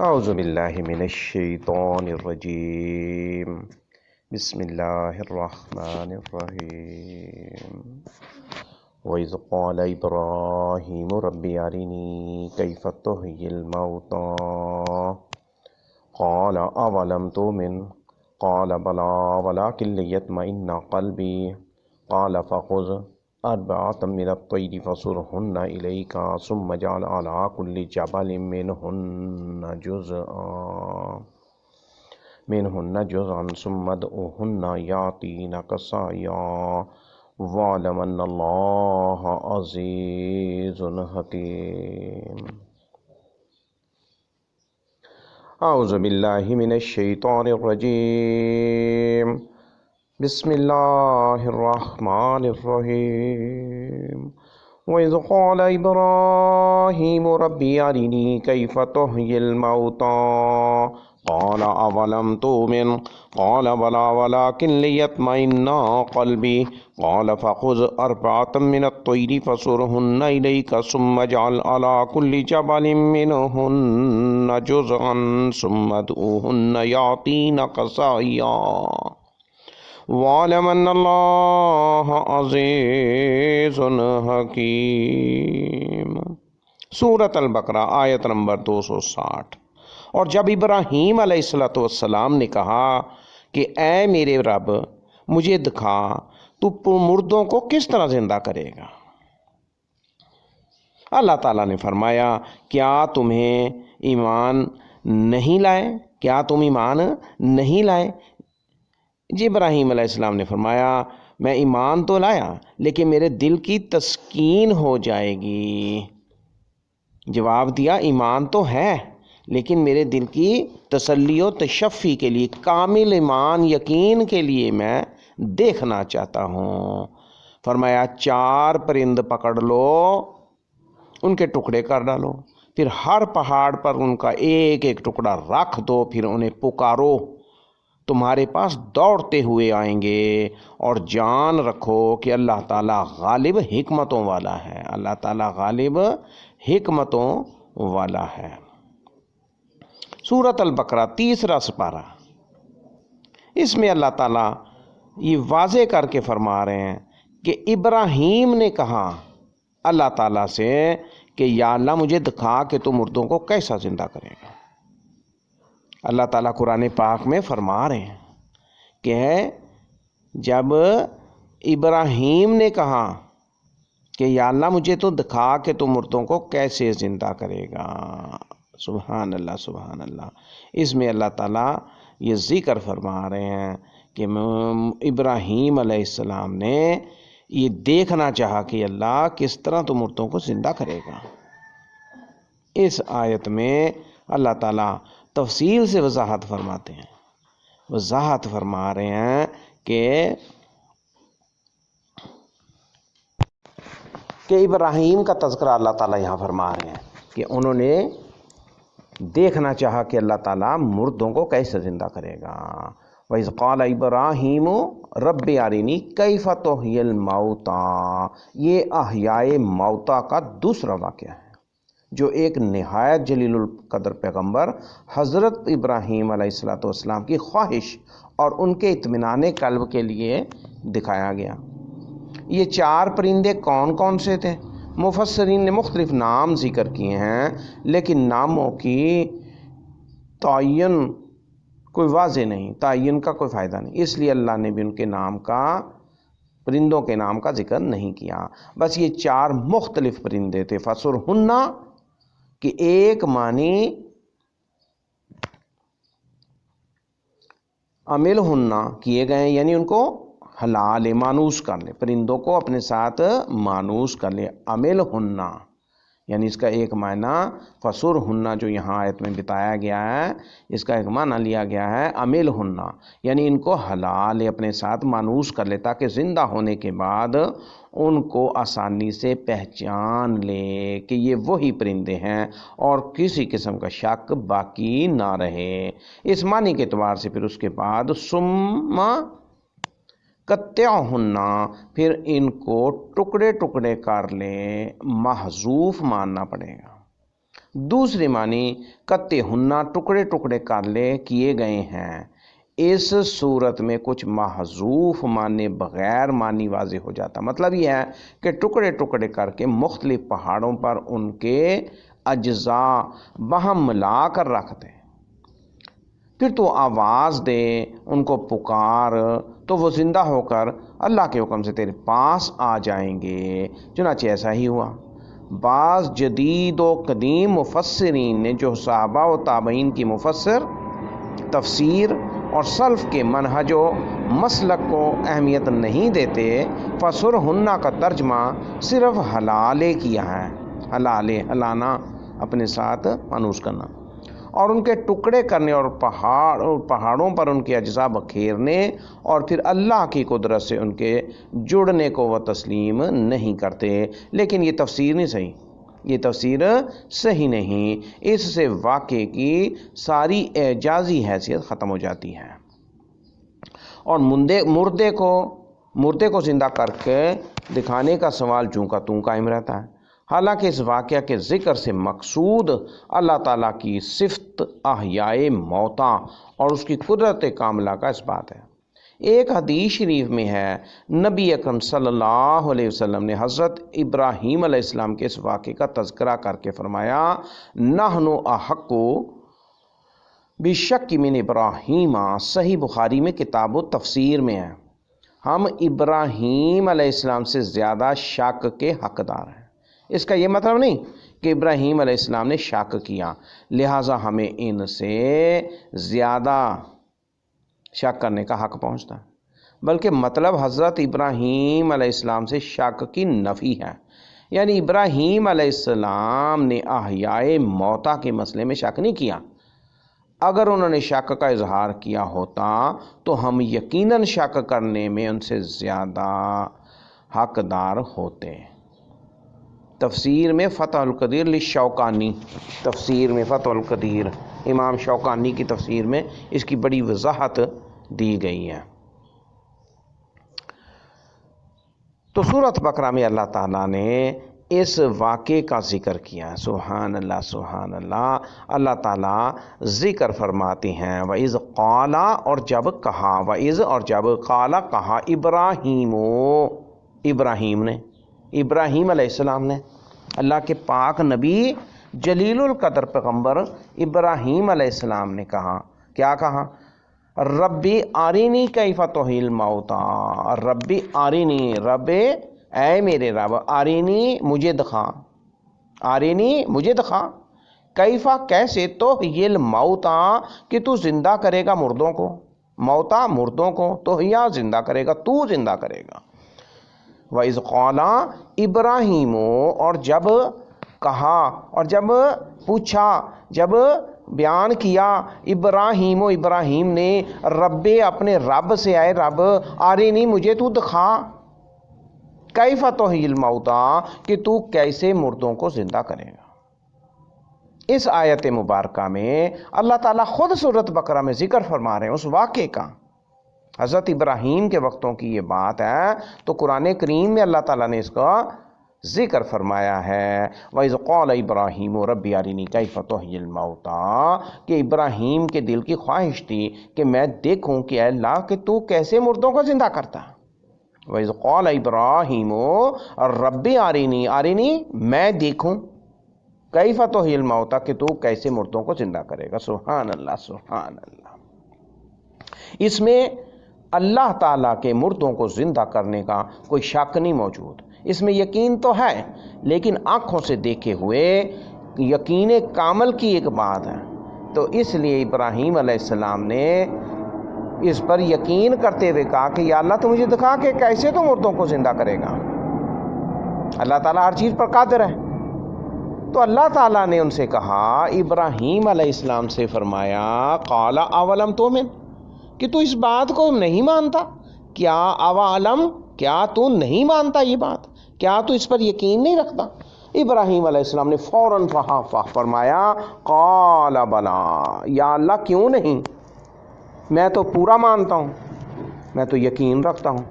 اعوذ باللہ من الشیطان الرجیم بسم اللہ الرحمن الرحیم وَإِذْ قَالَ إِبْرَاهِيمُ رَبِّ أَرِنِي كَيْفَ تُحْيِي الْمَوْتَى قَالَ أَوَلَمْ تُؤْمِنْ قَالَ بَلَىٰ وَلَٰكِن لِيَطْمَئِنَّ قَلْبِي قَالَ فَخُذْ أَرْبَعَةً مِنَ الطَّيْرِ فَصُرْهُنَّ إِلَيْكَ ثُمَّ اجْعَلْ عَلَىٰ كُلِّ جَبَلٍ مِّنْهُنَّ جُزْءًا ثُمَّ ادْعُهُنَّ يَأْتِينَكَ سَعْيًا وَاعْلَمْ أَنَّ اللَّهَ عَزِيزٌ حَكِيمٌ اعوذ باللہ من الشیطان الرجیم بسم اللہ الرحمن الرحیم وَإِذْ قَالَ إِبْرَاهِيمُ رَبِّ أَرِنِي كَيْفَ تُحْيِي الْمَوْتَى قَالَ أَوَلَمْ تُؤْمِنْ قَالَ بَلَىٰ وَلَٰكِن لِيَطْمَئِنَّ قَلْبِي قَالَ فَخُذْ أَرْبَعَةً مِنَ الطَّيْرِ فَصُرْهُنَّ إِلَيْكَ ثُمَّ اجْعَلْ عَلَىٰ كُلِّ جَبَلٍ مِّنْهُنَّ جُزْءًا ثُمَّ ادْعُهُنَّ يَأْتِينَكَ سَعْيًا وَاعْلَمْ أَنَّ اللَّهَ عَزِيزٌ حَكِيمٌ۔ سورۃ البقرہ آیت نمبر 260۔ اور جب ابراہیم علیہ السلام نے کہا کہ اے میرے رب مجھے دکھا تو مردوں کو کس طرح زندہ کرے گا، اللہ تعالیٰ نے فرمایا کیا تمہیں ایمان نہیں لائے، کیا تم ایمان نہیں لائے؟ جی ابراہیم علیہ السلام نے فرمایا میں ایمان تو لایا لیکن میرے دل کی تسکین ہو جائے گی۔ جواب دیا ایمان تو ہے لیکن میرے دل کی تسلی و تشفی کے لیے، کامل ایمان یقین کے لیے میں دیکھنا چاہتا ہوں۔ فرمایا 4 پرند پکڑ لو، ان کے ٹکڑے کر ڈالو، پھر ہر پہاڑ پر ان کا ایک ایک ٹکڑا رکھ دو، پھر انہیں پکارو، تمہارے پاس دوڑتے ہوئے آئیں گے، اور جان رکھو کہ اللہ تعالیٰ غالب حکمتوں والا ہے، اللہ تعالیٰ غالب حکمتوں والا ہے۔ سورۃ البقرہ 3 سپارہ، اس میں اللہ تعالیٰ یہ واضح کر کے فرما رہے ہیں کہ ابراہیم نے کہا اللہ تعالیٰ سے کہ یا اللہ مجھے دکھا کہ تو مردوں کو کیسا زندہ کرے گا۔ اللہ تعالیٰ قرآن پاک میں فرما رہے ہیں کہ جب ابراہیم نے کہا کہ یا اللہ مجھے تو دکھا کہ تو مردوں کو کیسے زندہ کرے گا، سبحان اللہ سبحان اللہ۔ اس میں اللہ تعالیٰ یہ ذکر فرما رہے ہیں کہ ابراہیم علیہ السلام نے یہ دیکھنا چاہا کہ اللہ کس طرح تو مردوں کو زندہ کرے گا۔ اس آیت میں اللہ تعالیٰ تفصیل سے وضاحت فرماتے ہیں، وضاحت فرما رہے ہیں کہ ابراہیم کا تذکرہ اللہ تعالیٰ یہاں فرما رہے ہیں کہ انہوں نے دیکھنا چاہا کہ اللہ تعالیٰ مردوں کو کیسے زندہ کرے گا۔ وَإِذْ قَالَ إِبْرَاهِيمُ رَبِّ أَرِنِي كَيْفَ تُحْيِي الْمَوْتَى، یہ احیائے موتا کا دوسرا واقعہ ہے جو ایک نہایت جلیل القدر پیغمبر حضرت ابراہیم علیہ السلام کی خواہش اور ان کے اطمینان قلب کے لیے دکھایا گیا۔ یہ 4 پرندے کون کون سے تھے؟ مفسرین نے مختلف نام ذکر کیے ہیں لیکن ناموں کی تعین کوئی واضح نہیں، تعین کا کوئی فائدہ نہیں، اس لیے اللہ نے بھی ان کے نام کا، پرندوں کے نام کا ذکر نہیں کیا۔ بس یہ 4 مختلف پرندے تھے۔ فَصُرْهُنَّ کہ ایک معنی عملہن کیے گئے، یعنی ان کو حلال مانوس کر لے، پرندوں کو اپنے ساتھ مانوس کر لے۔ عملہن یعنی اس کا ایک معنی فَصُرْهُنَّ جو یہاں آیت میں بتایا گیا ہے، اس کا ایک معنی لیا گیا ہے عملہن، یعنی ان کو حلال اپنے ساتھ مانوس کر لے تاکہ زندہ ہونے کے بعد ان کو آسانی سے پہچان لے کہ یہ وہی پرندے ہیں اور کسی قسم کا شک باقی نہ رہے۔ اس معنی کے اعتبار سے پھر اس کے بعد ثم قطعہن، پھر ان کو ٹکڑے ٹکڑے کر لے، محذوف ماننا پڑے گا۔ دوسری معنی کتے ہننا ٹکڑے ٹکڑے کیے گئے ہیں۔ اس صورت میں کچھ محذوف معنی بغیر معنی واضح ہو جاتا، مطلب یہ ہے کہ ٹکڑے ٹکڑے کر کے مختلف پہاڑوں پر ان کے اجزاء باہم ملا کر رکھ دے، پھر تو آواز دے، ان کو پکار، تو وہ زندہ ہو کر اللہ کے حکم سے تیرے پاس آ جائیں گے۔ چنانچہ ایسا ہی ہوا۔ بعض جدید و قدیم مفسرین نے جو صحابہ و تابعین کی تفسیر اور سلف کے منہج و مسلک کو اہمیت نہیں دیتے، فسرہن کا ترجمہ صرف حلالے کیا ہے، حلالے، ہلانا، اپنے ساتھ مانوس کرنا، اور ان کے ٹکڑے کرنے اور پہاڑوں پر ان کے اجزاء بکھیرنے اور پھر اللہ کی قدرت سے ان کے جڑنے کو وہ تسلیم نہیں کرتے۔ لیکن یہ تفسیر نہیں صحیح، یہ تفسیر صحیح نہیں، اس سے واقعے کی ساری اعجازی حیثیت ختم ہو جاتی ہے، اور مردے کو زندہ کر کے دکھانے کا سوال چوں کا توں قائم رہتا ہے۔ حالانکہ اس واقعہ کے ذکر سے مقصود اللہ تعالیٰ کی صفت احیاء موتا اور اس کی قدرت کاملہ کا اس بات ہے۔ ایک حدیث شریف میں ہے، نبی اکرم صلی اللہ علیہ وسلم نے حضرت ابراہیم علیہ السلام کے اس واقعے کا تذکرہ کر کے فرمایا، نحن احق بشک من ابراہیم، صحیح بخاری میں کتاب و تفسیر میں ہے، ہم ابراہیم علیہ السلام سے زیادہ شک کے حقدار ہیں۔ اس کا یہ مطلب نہیں کہ ابراہیم علیہ السلام نے شک کیا لہٰذا ہمیں ان سے زیادہ شک کرنے کا حق پہنچتا ہے، بلکہ مطلب حضرت ابراہیم علیہ السلام سے شک کی نفی ہے، یعنی ابراہیم علیہ السلام نے احیاء موتا کے مسئلے میں شک نہیں کیا۔ اگر انہوں نے شک کا اظہار کیا ہوتا تو ہم یقیناً شک کرنے میں ان سے زیادہ حقدار ہوتے۔ تفسیر میں فتح القدیر للشوکانی، تفسیر میں فتح القدیر امام شوکانی کی تفسیر میں اس کی بڑی وضاحت دی گئی ہے۔ تو سورۃ بقرہ میں اللہ تعالیٰ نے اس واقعے کا ذکر کیا۔ سبحان اللہ، سبحان اللہ۔ اللہ تعالیٰ ذکر فرماتے ہیں، وَإِذْ قَالَ، اور جب کہا، وَإِذْ، اور جب، قَالَ، کہا، ابراہیم نے، ابراہیم علیہ السلام نے، اللہ کے پاک نبی جلیل القدر پیغمبر ابراہیم علیہ السلام نے کہا، کیا کہا؟ ربی آرینی کیف تحیی الموتا، ربی آرینی، رب اے میرے رب، آرینی مجھے دکھا، آرینی مجھے دکھا، کیفا کیسے، تحیی الموتا کہ تو زندہ کرے گا مردوں کو، موتا مردوں کو، تحییٰ زندہ کرے گا، تو زندہ کرے گا۔ وَإِذْ قَالَ ابراہیم، اور جب کہا اور جب پوچھا، جب بیان کیا ابراہیم، ابراہیم نے، رب، اپنے رب سے، آئے رب، آرینی مجھے تو دکھا، کیف تحیی الموتا کہ تو کیسے مردوں کو زندہ کرے گا۔ اس آیت مبارکہ میں اللہ تعالیٰ خود سورۃ بقرہ میں ذکر فرما رہے ہیں اس واقعے کا، حضرت ابراہیم کے وقتوں کی یہ بات ہے، تو قرآن کریم میں اللہ تعالیٰ نے اس کا ذکر فرمایا ہے، وَإِذْ قَالَ إِبْرَاهِيمُ رَبِّ أَرِنِي كَيْفَ تُحْيِي الْمَوْتَى، کہ ابراہیم کے دل کی خواہش تھی کہ میں دیکھوں کہ اے اللہ کہ تو کیسے مردوں کو زندہ کرتا۔ وَإِذْ قَالَ إِبْرَاهِيمُ رَبِّ أَرِنِي، أَرِنِي میں دیکھوں، کیف تحیی الموتا کہ تو کیسے مردوں کو زندہ کرے گا۔ سبحان اللہ، سبحان اللہ۔ اس میں اللہ تعالیٰ کے مردوں کو زندہ کرنے کا کوئی شک نہیں موجود، اس میں یقین تو ہے، لیکن آنکھوں سے دیکھے ہوئے یقین کامل کی ایک بات ہے، تو اس لیے ابراہیم علیہ السلام نے اس پر یقین کرتے ہوئے کہا کہ یا اللہ تو مجھے دکھا کہ کیسے تو مردوں کو زندہ کرے گا۔ اللہ تعالیٰ ہر چیز پر قادر ہے۔ تو اللہ تعالیٰ نے ان سے کہا، ابراہیم علیہ السلام سے فرمایا، قال اولم تؤمن، کہ تو اس بات کو نہیں مانتا؟ کیا اولم، کیا تو نہیں مانتا یہ بات؟ کیا تو اس پر یقین نہیں رکھتا؟ ابراہیم علیہ السلام نے فوراً فرمایا، قال بلا، یا اللہ کیوں نہیں، میں تو پورا مانتا ہوں، میں تو یقین رکھتا ہوں۔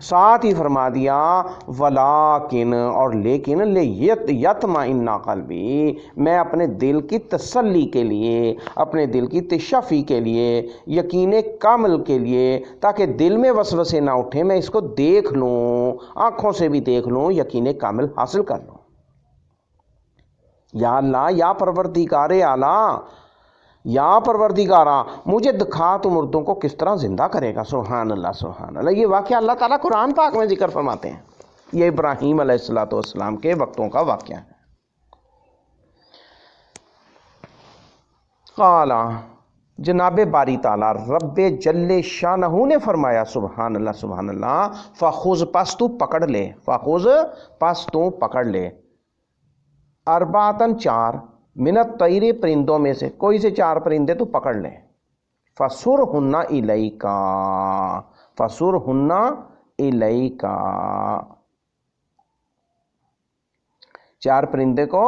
ساتھ ہی فرما دیا ولیکن، اور لیکن لیطمئن قلبی، میں اپنے دل کی تسلی کے لیے، اپنے دل کی تشفی کے لیے، یقین کامل کے لیے، تاکہ دل میں وسوسے نہ اٹھے، میں اس کو دیکھ لوں، آنکھوں سے بھی دیکھ لوں، یقین کامل حاصل کر لوں۔ یا اللہ، یا پروردگار اعلیٰ، یا پروردگارا، مجھے دکھا تو مردوں کو کس طرح زندہ کرے گا۔ سبحان اللہ، سبحان اللہ۔ یہ واقعہ اللہ تعالیٰ قرآن پاک میں ذکر فرماتے ہیں۔ یہ ابراہیم علیہ السلام کے وقتوں کا واقعہ ہے۔ قال، جناب باری تعالیٰ رب جل شانہ نے فرمایا، سبحان اللہ، سبحان اللہ، فخذ، پس تو پکڑ لے، فخذ، پس تو پکڑ لے، اربعۃ، چار، من الطیر، پرندوں میں سے کوئی سے چار پرندے تو پکڑ لے، فصرہن الیک، فصرہن الیک، چار پرندے کو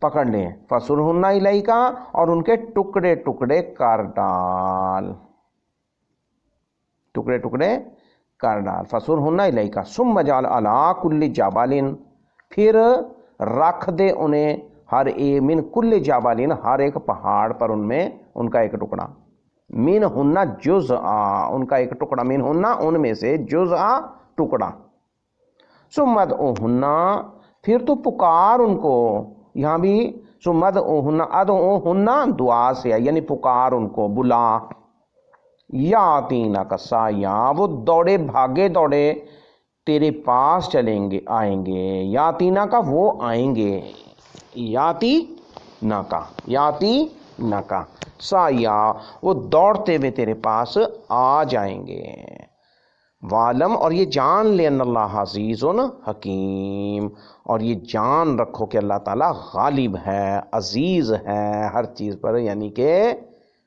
پکڑ لے، فصرہن الیک، اور ان کے ٹکڑے ٹکڑے کر ڈال، ٹکڑے ٹکڑے کر ڈال، فصرہن الیک، ثم اجعل علی کل جبل، پھر رکھ دے انہیں ہر ایک، من کل جبل، ہر ایک پہاڑ پر ان میں ان کا ایک ٹکڑا، من ہننا جزءا، ان کا ایک ٹکڑا، من ہننا ان میں سے، جزءا ٹکڑا، ثم ادعوہن، پھر تو پکار ان کو، یہاں بھی ثم ادعوہن، ادعوہن دعا سے ہے، یعنی پکار ان کو، بلا، یاتینک سعیا، وہ دوڑے بھاگے دوڑے تیرے پاس چلیں گے، آئیں گے، یاتینک، وہ آئیں گے، یاتی ناکا، یاتی ناکا سعیا، وہ دوڑتے ہوئے تیرے پاس آ جائیں گے، وعلم، اور یہ جان لے، ان اللہ عزیز حکیم، اور یہ جان رکھو کہ اللہ تعالیٰ غالب ہے، عزیز ہے ہر چیز پر، یعنی کہ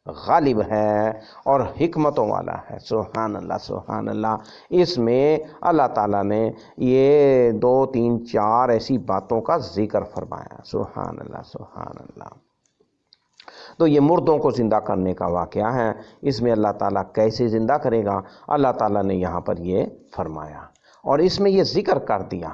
غالب ہے اور حکمتوں والا ہے۔ سبحان اللہ، سبحان اللہ۔ اس میں اللہ تعالیٰ نے یہ 2 3 4 ایسی باتوں کا ذکر فرمایا۔ سبحان اللہ، سبحان اللہ۔ تو یہ مردوں کو زندہ کرنے کا واقعہ ہے، اس میں اللہ تعالیٰ کیسے زندہ کرے گا، اللہ تعالیٰ نے یہاں پر یہ فرمایا، اور اس میں یہ ذکر کر دیا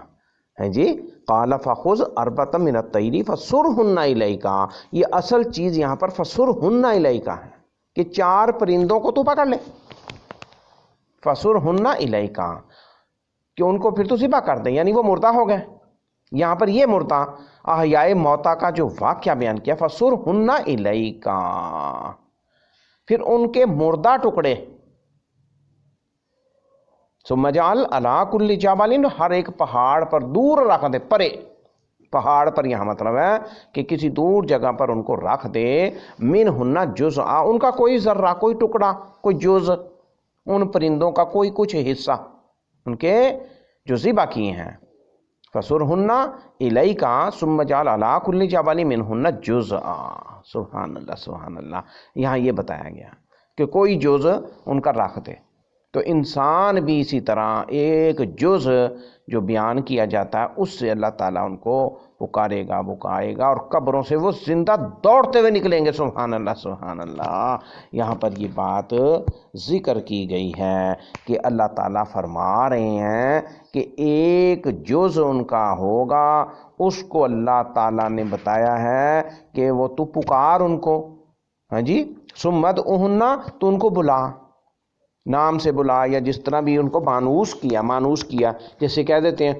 ہے جی، قال فخذ اربعۃ من الطیر فصرہن الیک، یہ اصل چیز یہاں پر فصرہن الیک ہے کہ 4 پرندوں کو تو پکڑ لے، فصرہن الیک، کہ ان کو پھر تو ذبح کر دیں، یعنی وہ مردہ ہو گئے۔ یہاں پر یہ مردہ احیاء موتا کا جو واقعہ بیان کیا، فصرہن الیک، پھر ان کے مردہ ٹکڑے، ثم اجعل علی کل جبل، ہر ایک پہاڑ پر دور رکھ دے، پرے پہاڑ پر، یہاں مطلب ہے کہ کسی دور جگہ پر ان کو رکھ دے، منہن جزءا، ان کا کوئی ذرہ، کوئی ٹکڑا، کوئی جز، ان پرندوں کا کوئی کچھ حصہ ان کے جو ذبح کیے ہیں، فصرہن الیک ثم اجعل علی کل جبل منہن جزءا۔ سبحان اللہ، سبحان اللہ۔ یہاں یہ بتایا گیا کہ کوئی جز ان کا رکھ دے، تو انسان بھی اسی طرح ایک جز جو بیان کیا جاتا ہے اس سے اللہ تعالیٰ ان کو پکارے گا، بکائے گا، اور قبروں سے وہ زندہ دوڑتے ہوئے نکلیں گے۔ سبحان اللہ، سبحان اللہ۔ یہاں پر یہ بات ذکر کی گئی ہے کہ اللہ تعالیٰ فرما رہے ہیں کہ ایک جز ان کا ہوگا، اس کو اللہ تعالیٰ نے بتایا ہے کہ وہ تو پکار ان کو، ہاں جی، ثم ادعوہن، تو ان کو بلا، نام سے بلا، یا جس طرح بھی ان کو مانوس کیا، جیسے کہہ دیتے ہیں،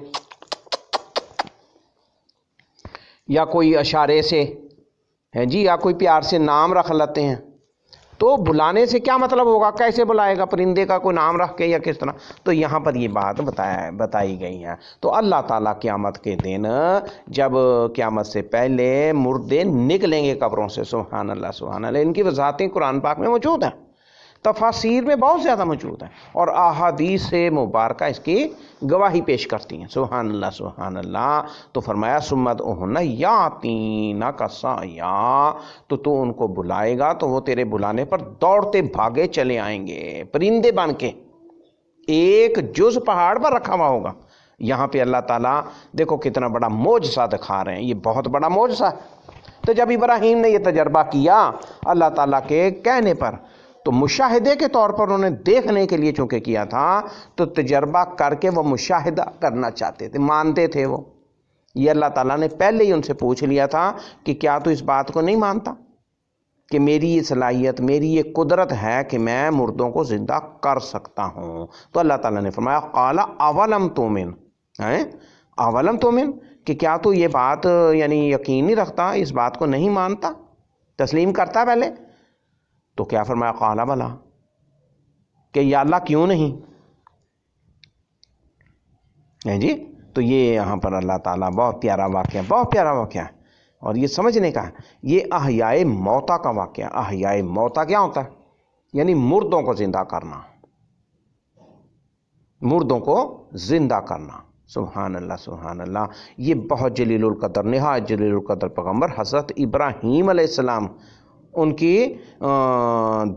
یا کوئی اشارے سے ہے جی، یا کوئی پیار سے نام رکھ لیتے ہیں، تو بلانے سے کیا مطلب ہوگا، کیسے بلائے گا پرندے کا کوئی نام رکھ کے یا کس طرح، تو یہاں پر یہ بات بتائی گئی ہے۔ تو اللہ تعالیٰ قیامت کے دن جب قیامت سے پہلے مردے نکلیں گے قبروں سے، سبحان اللہ، سبحان اللہ، ان کی وضاحتیں قرآن پاک میں موجود ہیں، تفاسیر میں بہت زیادہ موجود ہیں، اور احادیث مبارکہ اس کی گواہی پیش کرتی ہیں۔ سبحان اللہ، سبحان اللہ۔ تو فرمایا ثم ادعوہن یاتینک سعیا، تو ان کو بلائے گا تو وہ تیرے بلانے پر دوڑتے بھاگے چلے آئیں گے، پرندے بن کے، ایک جز پہاڑ پر رکھا ہوا ہوگا۔ یہاں پہ اللہ تعالیٰ دیکھو کتنا بڑا معجزہ دکھا رہے ہیں، یہ بہت بڑا معجزہ ہے۔ تو جب ابراہیم نے یہ تجربہ کیا اللہ تعالیٰ کے کہنے پر، تو مشاہدے کے طور پر انہوں نے دیکھنے کے لیے چونکہ کیا تھا تو تجربہ کر کے وہ مشاہدہ کرنا چاہتے تھے، مانتے تھے وہ. یہ اللہ تعالیٰ نے پہلے ہی ان سے پوچھ لیا تھا کہ کیا تو اس بات کو نہیں مانتا کہ میری یہ صلاحیت، میری یہ قدرت ہے کہ میں مردوں کو زندہ کر سکتا ہوں. تو اللہ تعالیٰ نے فرمایا قال اولم تؤمن، اولم تؤمن، کہ کیا تو یہ بات یعنی یقین نہیں رکھتا، اس بات کو نہیں مانتا، تسلیم کرتا پہلے؟ تو کیا فرمایا قال بلا، کہ یا اللہ کیوں نہیں. جی تو یہ یہاں پر اللہ تعالیٰ بہت پیارا واقعہ، بہت پیارا واقعہ ہے، اور یہ سمجھنے کا ہے. یہ احیاء موتا کا واقعہ. احیاء موتا کیا ہوتا ہے؟ یعنی مردوں کو زندہ کرنا، مردوں کو زندہ کرنا. سبحان اللہ سبحان اللہ. یہ بہت جلیل القدر، نہایت جلیل القدر پیغمبر حضرت ابراہیم علیہ السلام ان کی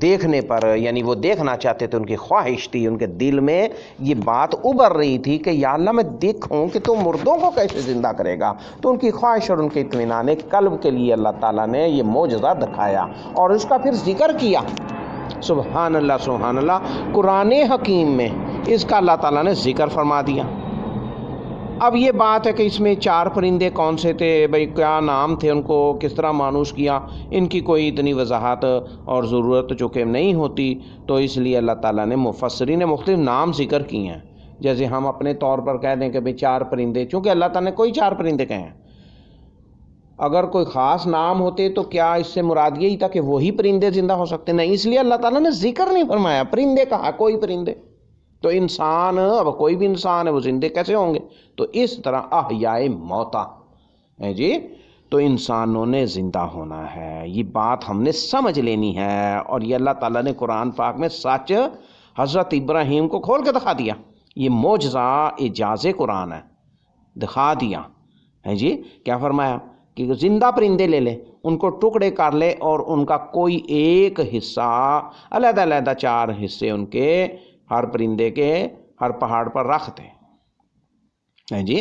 دیکھنے پر، یعنی وہ دیکھنا چاہتے تھے، ان کی خواہش تھی، ان کے دل میں یہ بات ابھر رہی تھی کہ یا اللہ میں دیکھوں کہ تو مردوں کو کیسے زندہ کرے گا. تو ان کی خواہش اور ان کے اطمینان قلب کے لیے اللہ تعالیٰ نے یہ معجزہ دکھایا اور اس کا پھر ذکر کیا. سبحان اللہ سبحان اللہ. قرآن حکیم میں اس کا اللہ تعالیٰ نے ذکر فرما دیا. اب یہ بات ہے کہ اس میں 4 پرندے کون سے تھے، بھئی کیا نام تھے، ان کو کس طرح مانوس کیا، ان کی کوئی اتنی وضاحت اور ضرورت چونکہ نہیں ہوتی، تو اس لیے اللہ تعالیٰ نے مفسرین نے مختلف نام ذکر کیے ہیں. جیسے ہم اپنے طور پر کہہ دیں کہ بھئی 4 پرندے، چونکہ اللہ تعالیٰ نے کوئی 4 پرندے کہے ہیں. اگر کوئی خاص نام ہوتے تو کیا اس سے مراد یہی تھا کہ وہی پرندے زندہ ہو سکتے؟ نہیں، اس لیے اللہ تعالیٰ نے ذکر نہیں فرمایا، پرندے کہا، کوئی پرندے. تو انسان، اب کوئی بھی انسان ہے وہ زندے کیسے ہوں گے؟ تو اس طرح احیاء موتا ہے جی، تو انسانوں نے زندہ ہونا ہے. یہ بات ہم نے سمجھ لینی ہے، اور یہ اللہ تعالیٰ نے قرآن پاک میں سچ حضرت ابراہیم کو کھول کے دکھا دیا. یہ معجزہ اعجاز قرآن ہے، دکھا دیا ہے جی. کیا فرمایا کہ زندہ پرندے لے لے، ان کو ٹکڑے کر لے، اور ان کا کوئی ایک حصہ علیحدہ علیحدہ 4 حصے ان کے ہر پرندے کے ہر پہاڑ پر رکھ دے ہیں جی.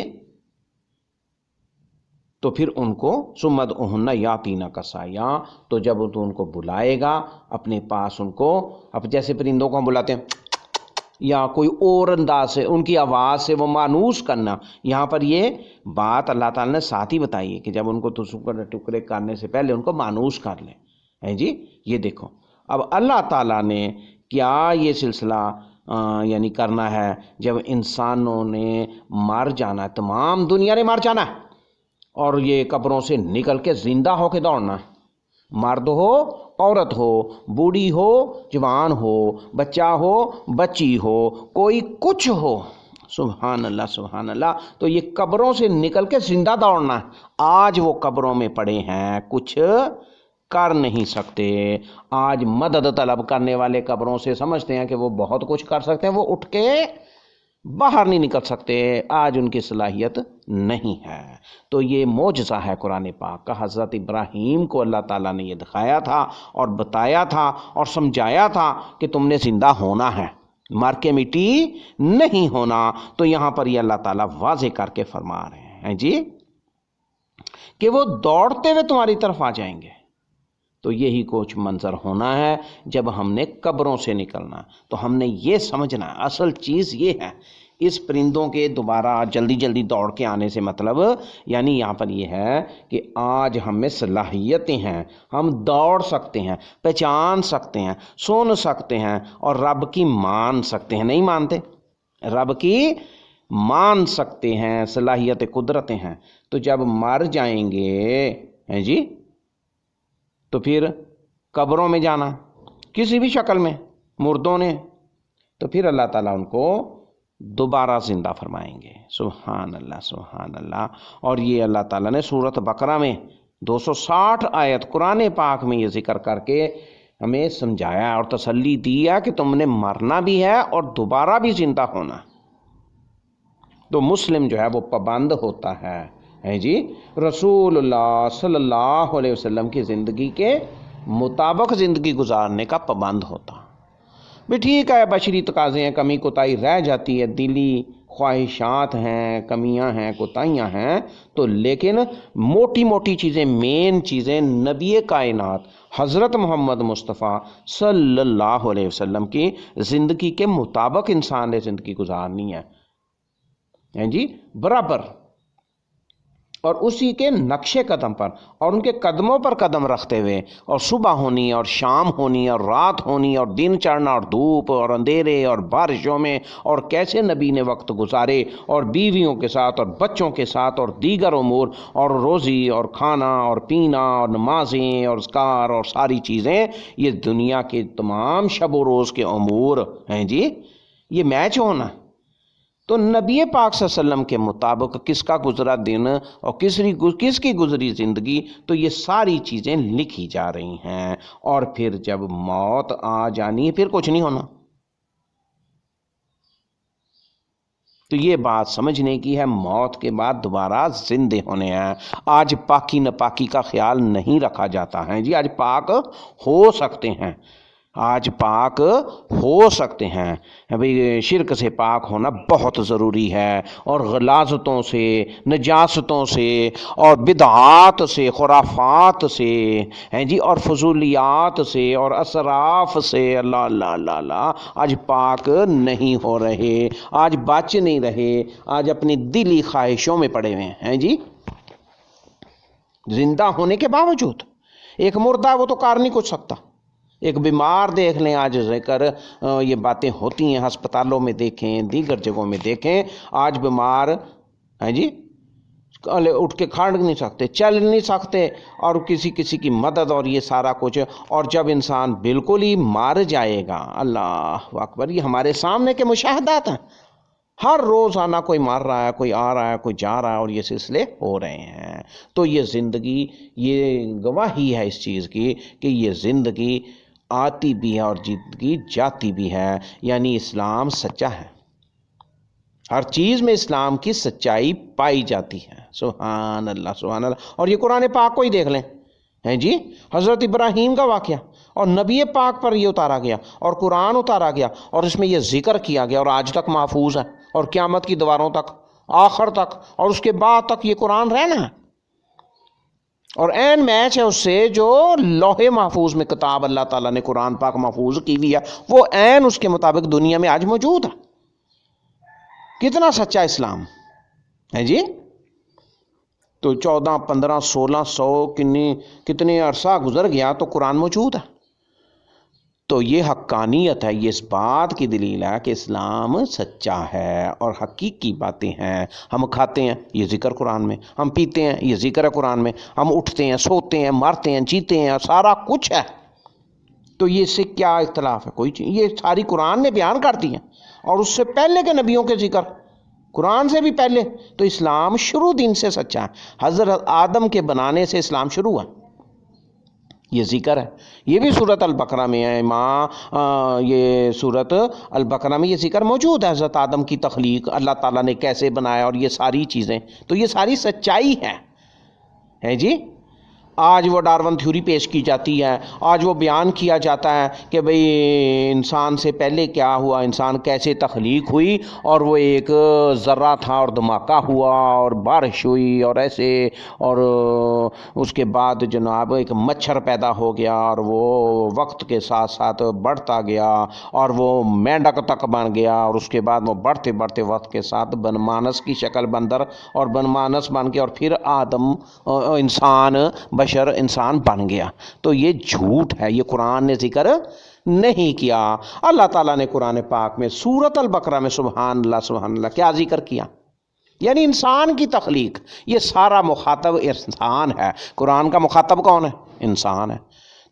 تو پھر ان کو سمد اہن یاتینا کسایا، تو جب تو ان کو بلائے گا اپنے پاس، ان کو اب جیسے پرندوں کو ہم بلاتے ہیں یا کوئی اور انداز سے ان کی آواز سے وہ مانوس کرنا، یہاں پر یہ بات اللہ تعالیٰ نے ساتھ ہی بتائی ہے کہ جب ان کو ٹکڑے کرنے سے پہلے ان کو مانوس کر لیں ہیں جی. یہ دیکھو اب اللہ تعالیٰ نے کیا یہ سلسلہ یعنی کرنا ہے، جب انسانوں نے مر جانا ہے، تمام دنیا نے مر جانا ہے، اور یہ قبروں سے نکل کے زندہ ہو کے دوڑنا ہے. مرد ہو عورت ہو، بوڑھی ہو جوان ہو، بچہ ہو بچی ہو، کوئی کچھ ہو. سبحان اللہ سبحان اللہ. تو یہ قبروں سے نکل کے زندہ دوڑنا ہے. آج وہ قبروں میں پڑے ہیں، کچھ کر نہیں سکتے. آج مدد طلب کرنے والے قبروں سے سمجھتے ہیں کہ وہ بہت کچھ کر سکتے ہیں، وہ اٹھ کے باہر نہیں نکل سکتے، آج ان کی صلاحیت نہیں ہے. تو یہ معجزہ ہے قرآن پاک کا. حضرت ابراہیم کو اللہ تعالیٰ نے یہ دکھایا تھا اور بتایا تھا اور سمجھایا تھا کہ تم نے زندہ ہونا ہے، مر کے مٹی نہیں ہونا. تو یہاں پر یہ اللہ تعالیٰ واضح کر کے فرما رہے ہیں جی کہ وہ دوڑتے ہوئے تمہاری طرف آ جائیں گے. تو یہی کچھ منظر ہونا ہے جب ہم نے قبروں سے نکلنا. تو ہم نے یہ سمجھنا ہے، اصل چیز یہ ہے. اس پرندوں کے دوبارہ جلدی جلدی دوڑ کے آنے سے مطلب یعنی یہاں پر یہ ہے کہ آج ہم میں صلاحیتیں ہیں، ہم دوڑ سکتے ہیں، پہچان سکتے ہیں، سن سکتے ہیں، اور رب کی مان سکتے ہیں. نہیں مانتے؟ رب کی مان سکتے ہیں، صلاحیت قدرتیں ہیں. تو جب مر جائیں گے ہیں جی، تو پھر قبروں میں جانا کسی بھی شکل میں مردوں نے، تو پھر اللہ تعالیٰ ان کو دوبارہ زندہ فرمائیں گے. سبحان اللہ سبحان اللہ. اور یہ اللہ تعالیٰ نے سورۃ بقرہ میں 260 آیت قرآن پاک میں یہ ذکر کر کے ہمیں سمجھایا اور تسلی دیا کہ تم نے مرنا بھی ہے اور دوبارہ بھی زندہ ہونا. تو مسلم جو ہے وہ پابند ہوتا ہے جی رسول اللہ صلی اللہ علیہ وسلم کی زندگی کے مطابق زندگی گزارنے کا پابند ہوتا. بھی ٹھیک ہے، بشری تقاضے ہیں، کمی کوتاہی رہ جاتی ہے، دلی خواہشات ہیں، کمیاں ہیں، کوتاہیاں ہیں، تو لیکن موٹی موٹی چیزیں، مین چیزیں نبی کائنات حضرت محمد مصطفیٰ صلی اللہ علیہ وسلم کی زندگی کے مطابق انسان نے زندگی گزارنی ہے جی، برابر، اور اسی کے نقش قدم پر اور ان کے قدموں پر قدم رکھتے ہوئے، اور صبح ہونی اور شام ہونی اور رات ہونی اور دن چڑھنا اور دھوپ اور اندھیرے اور بارشوں میں، اور کیسے نبی نے وقت گزارے، اور بیویوں کے ساتھ اور بچوں کے ساتھ اور دیگر امور، اور روزی اور کھانا اور پینا اور نمازیں اور اذکار اور ساری چیزیں، یہ دنیا کے تمام شب و روز کے امور ہیں جی، یہ میچ ہونا۔ تو نبی پاک صلی اللہ علیہ وسلم کے مطابق کس کا گزرا دن اور کس کی گزری زندگی، تو یہ ساری چیزیں لکھی جا رہی ہیں، اور پھر جب موت آ جانی ہے پھر کچھ نہیں ہونا۔ تو یہ بات سمجھنے کی ہے، موت کے بعد دوبارہ زندے ہونے ہیں۔ آج پاکی ناپاکی کا خیال نہیں رکھا جاتا ہے جی، آج پاک ہو سکتے ہیں، آج پاک ہو سکتے ہیں بھئی، شرک سے پاک ہونا بہت ضروری ہے، اور غلاظتوں سے، نجاستوں سے، اور بدعات سے، خرافات سے ہیں جی، اور فضولیات سے، اور اسراف سے، اللہ اللہ اللہ اللہ، آج پاک نہیں ہو رہے، آج بچ نہیں رہے، آج اپنی دلی خواہشوں میں پڑے ہوئے ہیں جی، زندہ ہونے کے باوجود۔ ایک مردہ وہ تو کار نہیں کچھ سکتا، ایک بیمار دیکھ لیں، آج ذکر یہ باتیں ہوتی ہیں، ہسپتالوں میں دیکھیں، دیگر جگہوں میں دیکھیں، آج بیمار ہیں جی، اٹھ کے کھڑ نہیں سکتے، چل نہیں سکتے، اور کسی کی مدد اور یہ سارا کچھ، اور جب انسان بالکل ہی مر جائے گا، اللہ اکبر، یہ ہمارے سامنے کے مشاہدات ہیں، ہر روز آنا، کوئی مر رہا ہے، کوئی آ رہا ہے، کوئی جا رہا ہے، اور یہ سلسلے ہو رہے ہیں۔ تو یہ زندگی، یہ گواہی ہے اس چیز کی کہ یہ زندگی آتی بھی ہے اور زندگی جاتی بھی ہے، یعنی اسلام سچا ہے، ہر چیز میں اسلام کی سچائی پائی جاتی ہے، سبحان اللہ سبحان اللہ۔ اور یہ قرآن پاک کو ہی دیکھ لیں ہیں جی، حضرت ابراہیم کا واقعہ، اور نبی پاک پر یہ اتارا گیا، اور قرآن اتارا گیا، اور اس میں یہ ذکر کیا گیا، اور آج تک محفوظ ہے، اور قیامت کی دیواروں تک، آخر تک، اور اس کے بعد تک یہ قرآن رہنا ہے، اور عین میچ ہے اس سے جو لوح محفوظ میں کتاب اللہ تعالیٰ نے قرآن پاک محفوظ کی ہوئی ہے، وہ عین اس کے مطابق دنیا میں آج موجود ہے۔ کتنا سچا اسلام ہے جی، تو 14 15 1600 کتنے عرصہ گزر گیا تو قرآن موجود ہے۔ تو یہ حقانیت ہے، یہ اس بات کی دلیل ہے کہ اسلام سچا ہے اور حقیقی باتیں ہیں۔ ہم کھاتے ہیں، یہ ذکر قرآن میں، ہم پیتے ہیں، یہ ذکر ہے قرآن میں، ہم اٹھتے ہیں، سوتے ہیں، مرتے ہیں، جیتے ہیں، سارا کچھ ہے۔ تو یہ اس سے کیا اختلاف ہے؟ کوئی چیز، یہ ساری قرآن نے بیان کر دی ہے، اور اس سے پہلے کے نبیوں کے ذکر، قرآن سے بھی پہلے۔ تو اسلام شروع دن سے سچا ہے، حضرت آدم کے بنانے سے اسلام شروع ہے، یہ ذکر ہے۔ یہ بھی سورۃ البقرہ میں ہے، یہ سورۃ البقرہ میں یہ ذکر موجود ہے، حضرت آدم کی تخلیق، اللہ تعالیٰ نے کیسے بنایا، اور یہ ساری چیزیں، تو یہ ساری سچائی ہے جی۔ آج وہ ڈارون تھیوری پیش کی جاتی ہے، آج وہ بیان کیا جاتا ہے کہ بھئی انسان سے پہلے کیا ہوا، انسان کیسے تخلیق ہوئی، اور وہ ایک ذرہ تھا اور دھماکہ ہوا اور بارش ہوئی اور ایسے، اور اس کے بعد جناب ایک مچھر پیدا ہو گیا، اور وہ وقت کے ساتھ ساتھ بڑھتا گیا، اور وہ مینڈک تک بن گیا، اور اس کے بعد وہ بڑھتے بڑھتے وقت کے ساتھ بنمانس کی شکل بندر، اور بنمانس بن کے، اور پھر آدم انسان، بشر انسان بن گیا۔ تو یہ جھوٹ ہے، یہ قرآن نے ذکر نہیں کیا۔ اللہ تعالیٰ نے قرآن پاک میں سورۃ البقرہ میں سبحان اللہ کیا ذکر کیا؟ یعنی انسان کی تخلیق، یہ سارا مخاطب انسان ہے۔ قرآن کا مخاطب کون ہے؟ انسان ہے۔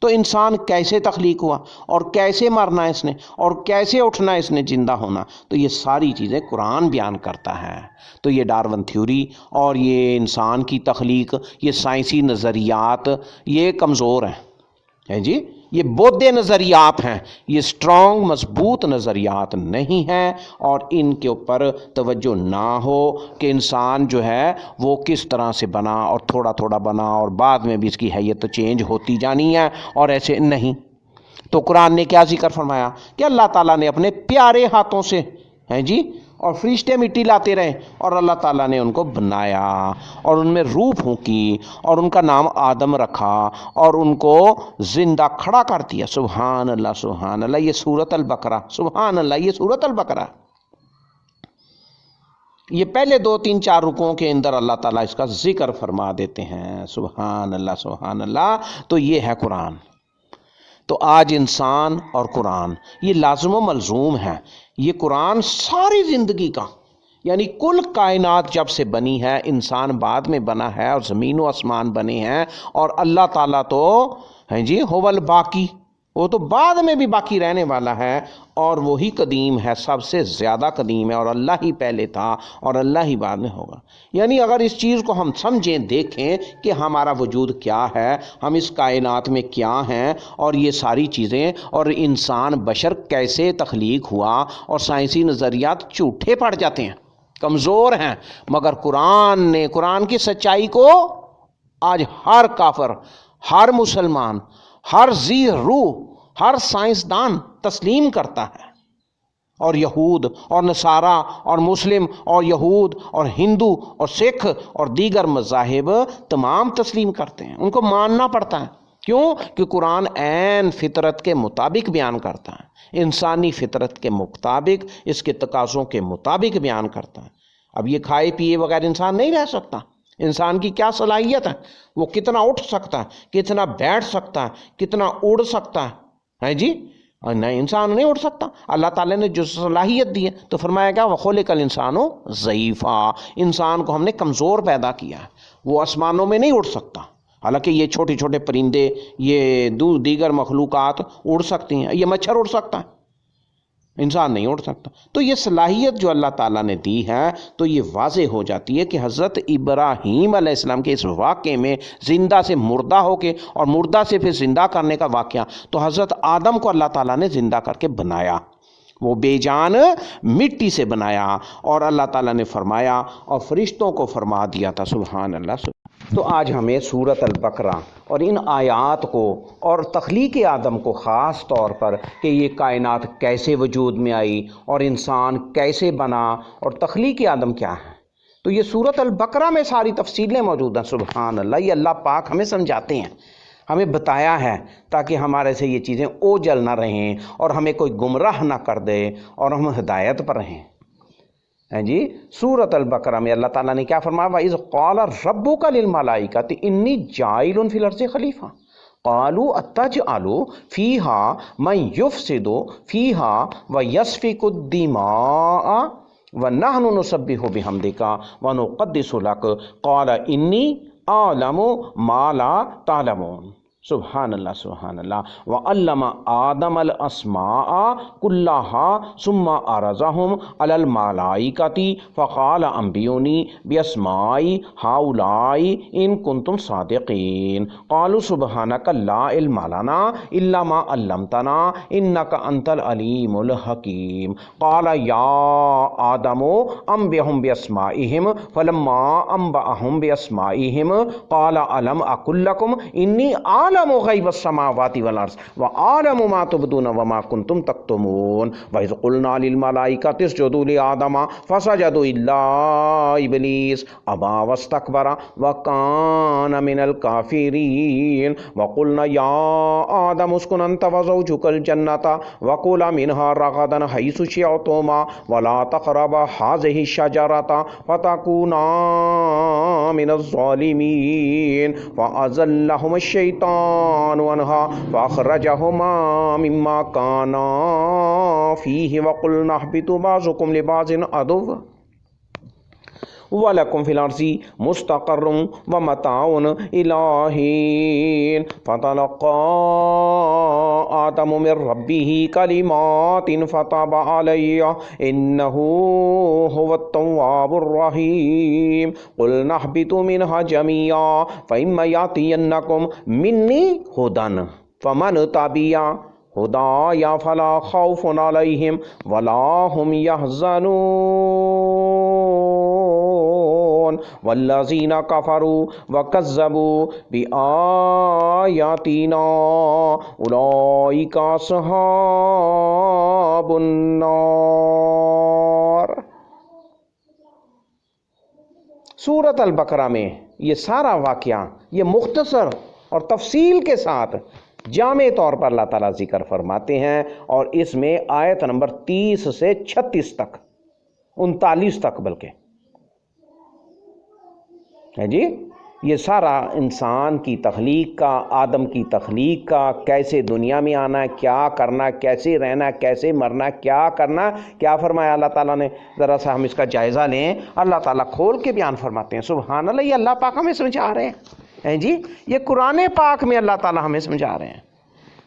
تو انسان کیسے تخلیق ہوا، اور کیسے مرنا ہے اس نے، اور کیسے اٹھنا ہے اس نے، زندہ ہونا، تو یہ ساری چیزیں قرآن بیان کرتا ہے۔ تو یہ ڈارون تھیوری اور یہ انسان کی تخلیق، یہ سائنسی نظریات، یہ کمزور ہیں جی، یہ بودھ نظریات ہیں، یہ سٹرونگ مضبوط نظریات نہیں ہیں، اور ان کے اوپر توجہ نہ ہو کہ انسان جو ہے وہ کس طرح سے بنا، اور تھوڑا تھوڑا بنا، اور بعد میں بھی اس کی حیت چینج ہوتی جانی ہے، اور ایسے نہیں۔ تو قرآن نے کیا ذکر فرمایا کہ اللہ تعالیٰ نے اپنے پیارے ہاتھوں سے ہیں جی اور فرشتے مٹی لاتے رہے اور اللہ تعالیٰ نے ان کو بنایا اور ان میں روح پھونکی اور ان کا نام آدم رکھا اور ان کو زندہ کھڑا کر دیا. سبحان اللہ سبحان اللہ. یہ سورۃ البقرہ. سبحان اللہ. یہ سورۃ البقرہ. یہ پہلے 2 3 4 رکوعوں کے اندر اللہ تعالیٰ اس کا ذکر فرما دیتے ہیں. سبحان اللہ سبحان اللہ. تو یہ ہے قرآن. تو آج انسان اور قرآن یہ لازم و ملزوم ہے. یہ قرآن ساری زندگی کا، یعنی کل کائنات جب سے بنی ہے، انسان بعد میں بنا ہے اور زمین و آسمان بنے ہیں، اور اللہ تعالیٰ تو ہیں جی هو الباقی، وہ تو بعد میں بھی باقی رہنے والا ہے، اور وہی قدیم ہے، سب سے زیادہ قدیم ہے، اور اللہ ہی پہلے تھا اور اللہ ہی بعد میں ہوگا. یعنی اگر اس چیز کو ہم سمجھیں، دیکھیں کہ ہمارا وجود کیا ہے، ہم اس کائنات میں کیا ہیں، اور یہ ساری چیزیں، اور انسان بشر کیسے تخلیق ہوا، اور سائنسی نظریات جھوٹے پڑ جاتے ہیں، کمزور ہیں، مگر قرآن کی سچائی کو آج ہر کافر، ہر مسلمان، ہر ذی روح، ہر سائنسدان تسلیم کرتا ہے. اور یہود اور نصارہ اور مسلم اور یہود اور ہندو اور سکھ اور دیگر مذاہب تمام تسلیم کرتے ہیں. ان کو ماننا پڑتا ہے. کیوں؟ کہ قرآن عین فطرت کے مطابق بیان کرتا ہے، انسانی فطرت کے مطابق، اس کے تقاضوں کے مطابق بیان کرتا ہے. اب یہ کھائے پیے بغیر انسان نہیں رہ سکتا. انسان کی کیا صلاحیت ہے؟ وہ کتنا اٹھ سکتا ہے، کتنا بیٹھ سکتا ہے، کتنا اڑ سکتا ہے جی؟ نہیں، انسان نہیں اڑ سکتا. اللہ تعالیٰ نے جو صلاحیت دی ہے تو فرمایا گیا وَخُلِقَ الْإِنسَانُ ضَعِيفًا. انسان کو ہم نے کمزور پیدا کیا ہے، وہ آسمانوں میں نہیں اڑ سکتا. حالانکہ یہ چھوٹے چھوٹے پرندے، یہ دیگر مخلوقات اڑ سکتی ہیں، یہ مچھر اڑ سکتا ہے، انسان نہیں اڑ سکتا. تو یہ صلاحیت جو اللہ تعالیٰ نے دی ہے، تو یہ واضح ہو جاتی ہے کہ حضرت ابراہیم علیہ السلام کے اس واقعے میں زندہ سے مردہ ہو کے اور مردہ سے پھر زندہ کرنے کا واقعہ، تو حضرت آدم کو اللہ تعالیٰ نے زندہ کر کے بنایا، وہ بے جان مٹی سے بنایا، اور اللہ تعالیٰ نے فرمایا اور فرشتوں کو فرما دیا تھا. سبحان اللہ. تو آج ہمیں سورۃ البقرہ اور ان آیات کو اور تخلیق آدم کو خاص طور پر کہ یہ کائنات کیسے وجود میں آئی اور انسان کیسے بنا اور تخلیق آدم کیا ہے، تو یہ سورۃ البقرہ میں ساری تفصیلیں موجود ہیں. سبحان اللہ. یہ اللہ پاک ہمیں سمجھاتے ہیں، ہمیں بتایا ہے تاکہ ہمارے سے یہ چیزیں اوجل نہ رہیں اور ہمیں کوئی گمراہ نہ کر دے اور ہم ہدایت پر رہیں. جی سورۃ البقرہ میں اللہ تعالیٰ نے کیا فرمایا؟ وَإِذْ قَالَ رَبُّكَ لِلْمَلَائِكَةِ إِنِّي جَاعِلٌ فِي الْأَرْضِ خَلِيفَةً قَالُوا أَتَجْعَلُ فِيهَا مَن يُفْسِدُ فِيهَا وَيَسْفِكُ الدِّمَاءَ وَنَحْنُ نُسَبِّحُ بِحَمْدِكَ وَنُقَدِّسُ لَكَ قَالَ إِنِّي أَعْلَمُ مَا لَا تَعْلَمُونَ. سبحان اللہ سبحان اللہ. وَعَلَّمَ آدَمَ الْأَسْمَاءَ كُلَّهَا ثُمَّ عَرَضَهُمْ عَلَى الْمَلَائِكَةِ فَقَالَ أَنبِئُونِي بِأَسْمَاءِ هَؤُلَاءِ إِن كُنتُمْ صَادِقِينَ قَالُوا سُبْحَانَكَ لَا عِلْمَ لَنَا إِلَّا مَا عَلَّمْتَنَا إِنَّكَ أَنْتَ الْعَلِيمُ الْحَكِيمُ. قَالَ يَا آدَمُ أَنبِئْهُم بِأَسْمَائِهِمْ فَلَمَّا أَنبَأَهُم بِأَسْمَائِهِمْ قَالَ أَلَمْ أَقُل لَّكُمْ إِنِّي أعلم غیب السماوات والارض وأعلم ما تبدون وما كنتم تكتمون. وإذ قلنا للملائكة اسجدوا لآدم فسجدوا إلا إبليس أبى واستكبر وكان من الكافرين. وقلنا يا آدم اسكن أنت وزوجك الجنة وكلا منها رغدا حيث شئتما ولا تقربا هذه الشجرة فتكونا من الظالمين. فأزلهم الشيطان عنها فأخرجهما مما كانا فيه وقلنا اهبطوا بعضكم لبعض عدو وَلَكُمْ فِي الْأَرْضِ مُسْتَقَرٌّ وَمَتَاعٌ إِلَىٰ حِينٍ. فَتَلَقَّىٰ آدَمُ مِن رَّبِّهِ كَلِمَاتٍ فَتَابَ عَلَيْهِ إِنَّهُ هُوَ التَّوَّابُ الرَّحِيمُ. قُلْنَا اهْبِطُوا مِنْهَا جَمِيعًا فَإِمَّا يَأْتِيَنَّكُم مِّنِّي هُدًى فَمَن تَبِعَ هُدَايَ فَلَا خَوْفٌ عَلَيْهِمْ وَلَا هُمْ يَحْزَنُونَ. وَالَّذِينَ كَفَرُوا وَكَذَّبُوا بِآيَاتِنَا أُولَٰئِكَ أَصْحَابُ النَّارِ. سورۃ البقرہ میں یہ سارا واقعہ یہ مختصر اور تفصیل کے ساتھ جامع طور پر اللہ تعالیٰ ذکر فرماتے ہیں، اور اس میں آیت نمبر 30 سے 36 تک، 39 تک بلکہ ہے جی، یہ سارا انسان کی تخلیق کا، آدم کی تخلیق کا، کیسے دنیا میں آنا ہے، کیا کرنا، کیسے رہنا، کیسے مرنا، کیا کرنا، کیا فرمایا اللہ تعالیٰ نے۔ ذرا سا ہم اس کا جائزہ لیں، اللہ تعالیٰ کھول کے بیان فرماتے ہیں۔ سبحان اللہ، یہ اللہ پاک ہمیں سمجھا رہے ہیں جی، یہ قرآن پاک میں اللہ تعالیٰ ہمیں سمجھا رہے ہیں۔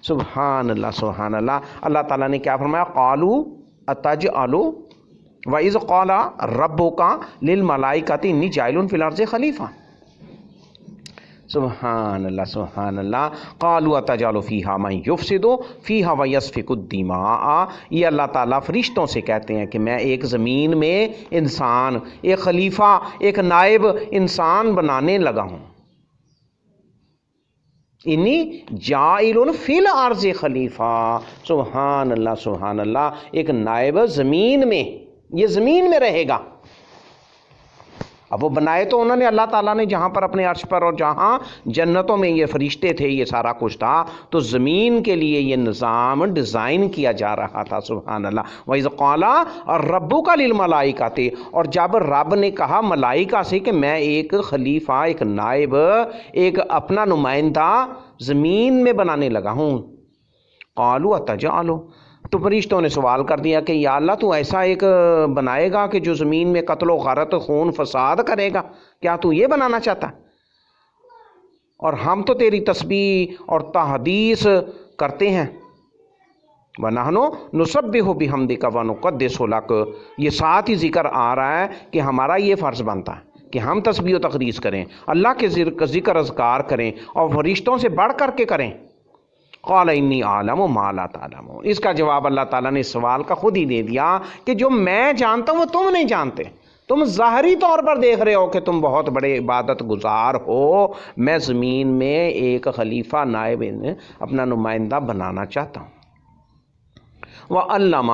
سبحان اللہ سبحان اللہ۔ اللہ تعالیٰ نے کیا فرمایا؟ قالوا اتجعل وَإِذْ قَالَ رَبُّكَ لِلْمَلَائِكَةِ إِنِّي جَاعِلٌ فِي الْأَرْضِ خَلِيفَةً۔ سبحان اللہ سبحان اللہ۔ قالوا اتجعل فیہا من یفسد فیہا ویسفک الدماء، یہ اللہ تعالیٰ فرشتوں سے کہتے ہیں کہ میں ایک زمین میں انسان، ایک خلیفہ، ایک نائب انسان بنانے لگا ہوں۔ انی جاعل فی الارض خلیفہ، سبحان اللہ سبحان اللہ، ایک نائب زمین میں، یہ زمین میں رہے گا۔ اب وہ بنائے تو انہوں نے اللہ تعالیٰ نے جہاں پر اپنے عرش پر، اور جہاں جنتوں میں یہ فرشتے تھے، یہ سارا کچھ تھا، تو زمین کے لیے یہ نظام ڈیزائن کیا جا رہا تھا۔ سبحان اللہ۔ وَإِذْ قَالَ رَبُّكَ لِلْمَلَائِكَةِ، اور جب رب نے کہا ملائکہ سے کہ میں ایک خلیفہ، ایک نائب، ایک اپنا نمائندہ زمین میں بنانے لگا ہوں۔ قَالُوا أَتَجْعَلُ، تو فرشتوں نے سوال کر دیا کہ یا اللہ تو ایسا ایک بنائے گا کہ جو زمین میں قتل و غارت، خون فساد کرے گا؟ کیا تو یہ بنانا چاہتا ہے؟ اور ہم تو تیری تسبیح اور تحدیث کرتے ہیں۔ وَنَحْنُ نُسَبِّحُ بِحَمْدِكَ وَنُقَدِّسُ لَكَ، یہ ساتھ ہی ذکر آ رہا ہے کہ ہمارا یہ فرض بنتا ہے کہ ہم تسبیح و تقدیس کریں، اللہ کے ذکر اذکار کریں، اور فرشتوں سے بڑھ کر کے کریں۔ قال انی اعلم ما لا تعلمون، اس کا جواب اللہ تعالیٰ نے اس سوال کا خود ہی دے دیا کہ جو میں جانتا ہوں وہ تم نہیں جانتے۔ تم ظاہری طور پر دیکھ رہے ہو کہ تم بہت بڑے عبادت گزار ہو، میں زمین میں ایک خلیفہ نائب اپنا نمائندہ بنانا چاہتا ہوں۔ وَعَلَّمَ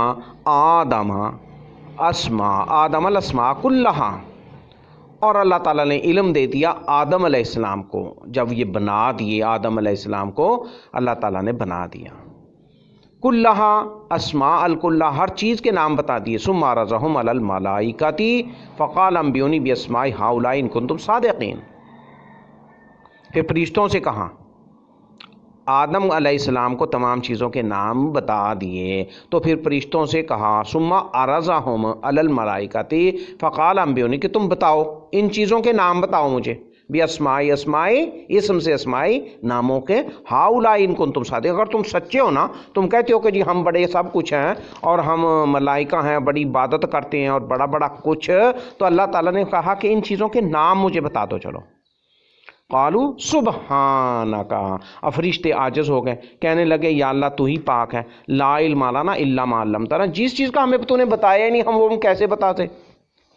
آدم الاسماء کلہا، اور اللہ تعالیٰ نے علم دے دیا آدم علیہ السلام کو، جب یہ بنا دیے آدم علیہ السلام کو اللہ تعالیٰ نے بنا دیا، کلہا اسماء الکلہ، ہر چیز کے نام بتا دیے۔ ثم عرضهم علی الملائکۃ فقال انبئونی باسماء ہؤلاء ان کنتم صادقین، پھر فرشتوں سے کہا، آدم علیہ السلام کو تمام چیزوں کے نام بتا دیے، تو پھر فرشتوں سے کہا ثم عرضهم علی الملائکۃ فقال انبئونی، کہ تم بتاؤ ان چیزوں کے نام بتاؤ مجھے، باسماء، اسم سے اسماء، ناموں کے، ہؤلاء ان کنتم صادقین، اگر تم سچے ہو نا، تم کہتے ہو کہ جی ہم بڑے سب کچھ ہیں اور ہم ملائکہ ہیں، بڑی عبادت کرتے ہیں اور بڑا بڑا کچھ، تو اللہ تعالیٰ نے کہا کہ ان چیزوں کے نام مجھے بتا دو۔ چلو، قالوا سبحانک، اب فرشتے عاجز ہو گئے، کہنے لگے یا اللہ تو ہی پاک ہے، لا علم لنا الا ما علمتنا، جس چیز کا ہمیں تو نے بتایا ہی نہیں، ہم وہ کیسے بتاتے،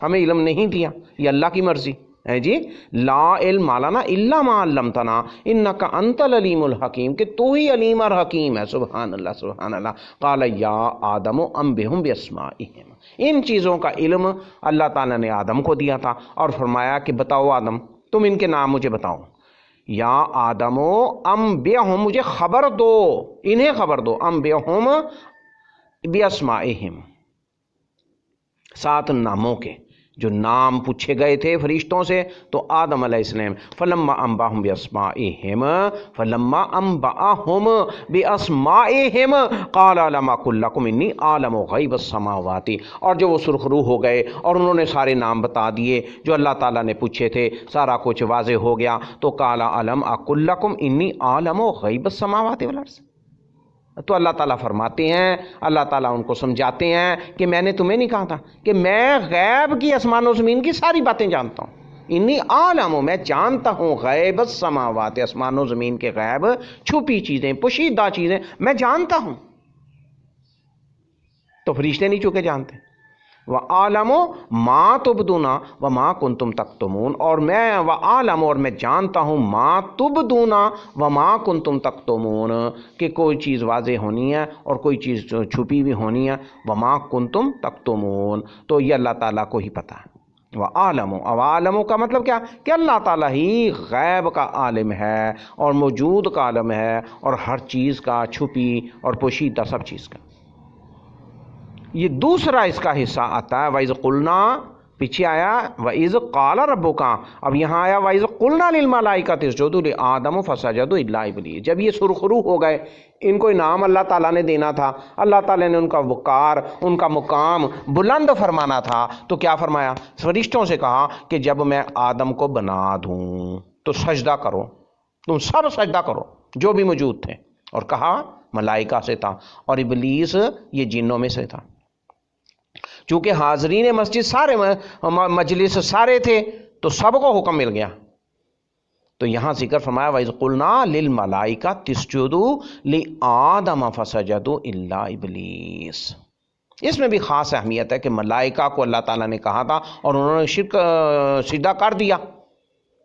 ہمیں علم نہیں دیا، یہ اللہ کی مرضی ہے جی۔ لا علم لنا الا ما علمتنا انک انت العلیم الحکیم، کہ تو ہی علیم اور حکیم ہے۔ سبحان اللہ سبحان اللہ۔ قال یا آدم انبئہم باسمائہم، ان چیزوں کا علم اللہ تعالیٰ نے آدم کو دیا تھا، اور فرمایا کہ بتاؤ آدم تم ان کے نام مجھے بتاؤ۔ یا آدم انبئہم، مجھے خبر دو، انہیں خبر دو، انبئہم باسمائہم، 7 ناموں کے، جو نام پوچھے گئے تھے فرشتوں سے، تو آدم علیہ السلام فلما انباہم باسمائہم قال علم اقل لکم انی اعلم غیب السماوات، اور جو وہ سرخرو ہو گئے اور انہوں نے سارے نام بتا دیے جو اللہ تعالیٰ نے پوچھے تھے، سارا کچھ واضح ہو گیا، تو قال علم اقل لکم انی اعلم غیب السماوات والارض، تو اللہ تعالیٰ فرماتے ہیں، اللہ تعالیٰ ان کو سمجھاتے ہیں کہ میں نے تمہیں نہیں کہا تھا کہ میں غیب کی، آسمان و زمین کی ساری باتیں جانتا ہوں، انی عالم، میں جانتا ہوں غیب السماوات، آسمان و زمین کے غیب، چھپی چیزیں، پوشیدہ چیزیں میں جانتا ہوں۔ تو فرشتے نہیں چونکہ جانتے، وَعَالَمُ مَا تُبْدُونَ وَمَا كُنْتُمْ تَكْتُمُونَ، اور میں وَعَالَمُ، اور میں جانتا ہوں، مَا تُبْدُونَ وَمَا كُنْتُمْ تَكْتُمُونَ، کہ کوئی چیز واضح ہونی ہے اور کوئی چیز چھپی بھی ہونی ہے، وَمَا كُنْتُمْ تَكْتُمُونَ، تو یہ اللہ تعالیٰ کو ہی پتہ ہے۔ وَعَالَمُ، اب عالموں کا مطلب کیا کہ اللہ تعالیٰ ہی غیب کا عالم ہے اور موجود کا عالم ہے اور ہر چیز کا، چھپی اور پوشیدہ سب چیز کا۔ یہ دوسرا اس کا حصہ آتا ہے وَإِذْ قُلْنَا، پیچھے آیا وَإِذْ قَالَ رَبُّكَ، اب یہاں آیا وَإِذْ قُلْنَا لِلْمَلَائِكَةِ اسْجُدُوا لِآدَمَ فَسَجَدُوا إِلَّا إِبْلِيسَ۔ جب یہ سرخرو ہو گئے، ان کو انعام اللہ تعالیٰ نے دینا تھا، اللہ تعالیٰ نے ان کا وقار، ان کا مقام بلند فرمانا تھا، تو کیا فرمایا؟ فرشتوں سے کہا کہ جب میں آدم کو بنا دوں تو سجدہ کرو، تم سب سجدہ کرو جو بھی موجود تھے، اور کہا ملائکہ سے تھا اور ابلیس یہ جنوں میں سے تھا۔ چونکہ حاضرین مسجد سارے، مجلس سارے تھے، تو سب کو حکم مل گیا۔ تو یہاں ذکر فرمایا وَإِذْ قُلْنَا لِلْمَلَائِكَةِ اسْجُدُوا لِآدَمَ فَسَجَدُوا إِلَّا إِبْلِيسَ۔ اس میں بھی خاص اہمیت ہے کہ ملائکہ کو اللہ تعالیٰ نے کہا تھا اور انہوں نے شرک سجدہ کر دیا،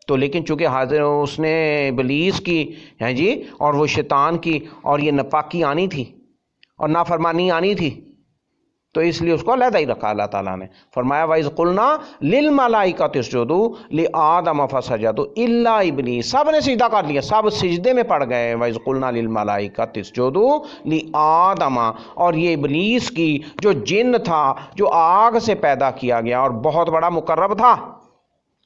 تو لیکن چونکہ حاضر اس نے ابلیس کی ہیں جی اور وہ شیطان کی اور یہ ناپاکی آنی تھی اور نافرمانی آنی تھی، تو اس لیے اس کو علیحدہ ہی رکھا اللہ تعالیٰ نے۔ فرمایا وَإِذْ قُلْنَا لِلْمَلَائِكَةِ اسْجُدُوا لِآدَمَ فَسَجَدُوا إِلَّا إِبْلِيسَ، سب نے سجدہ کر لیا، سب سجدے میں پڑ گئے۔ وَإِذْ قُلْنَا لِلْمَلَائِكَةِ اسْجُدُوا لِآدَمَ، اور یہ ابلیس کی جو جن تھا، جو آگ سے پیدا کیا گیا اور بہت بڑا مقرب تھا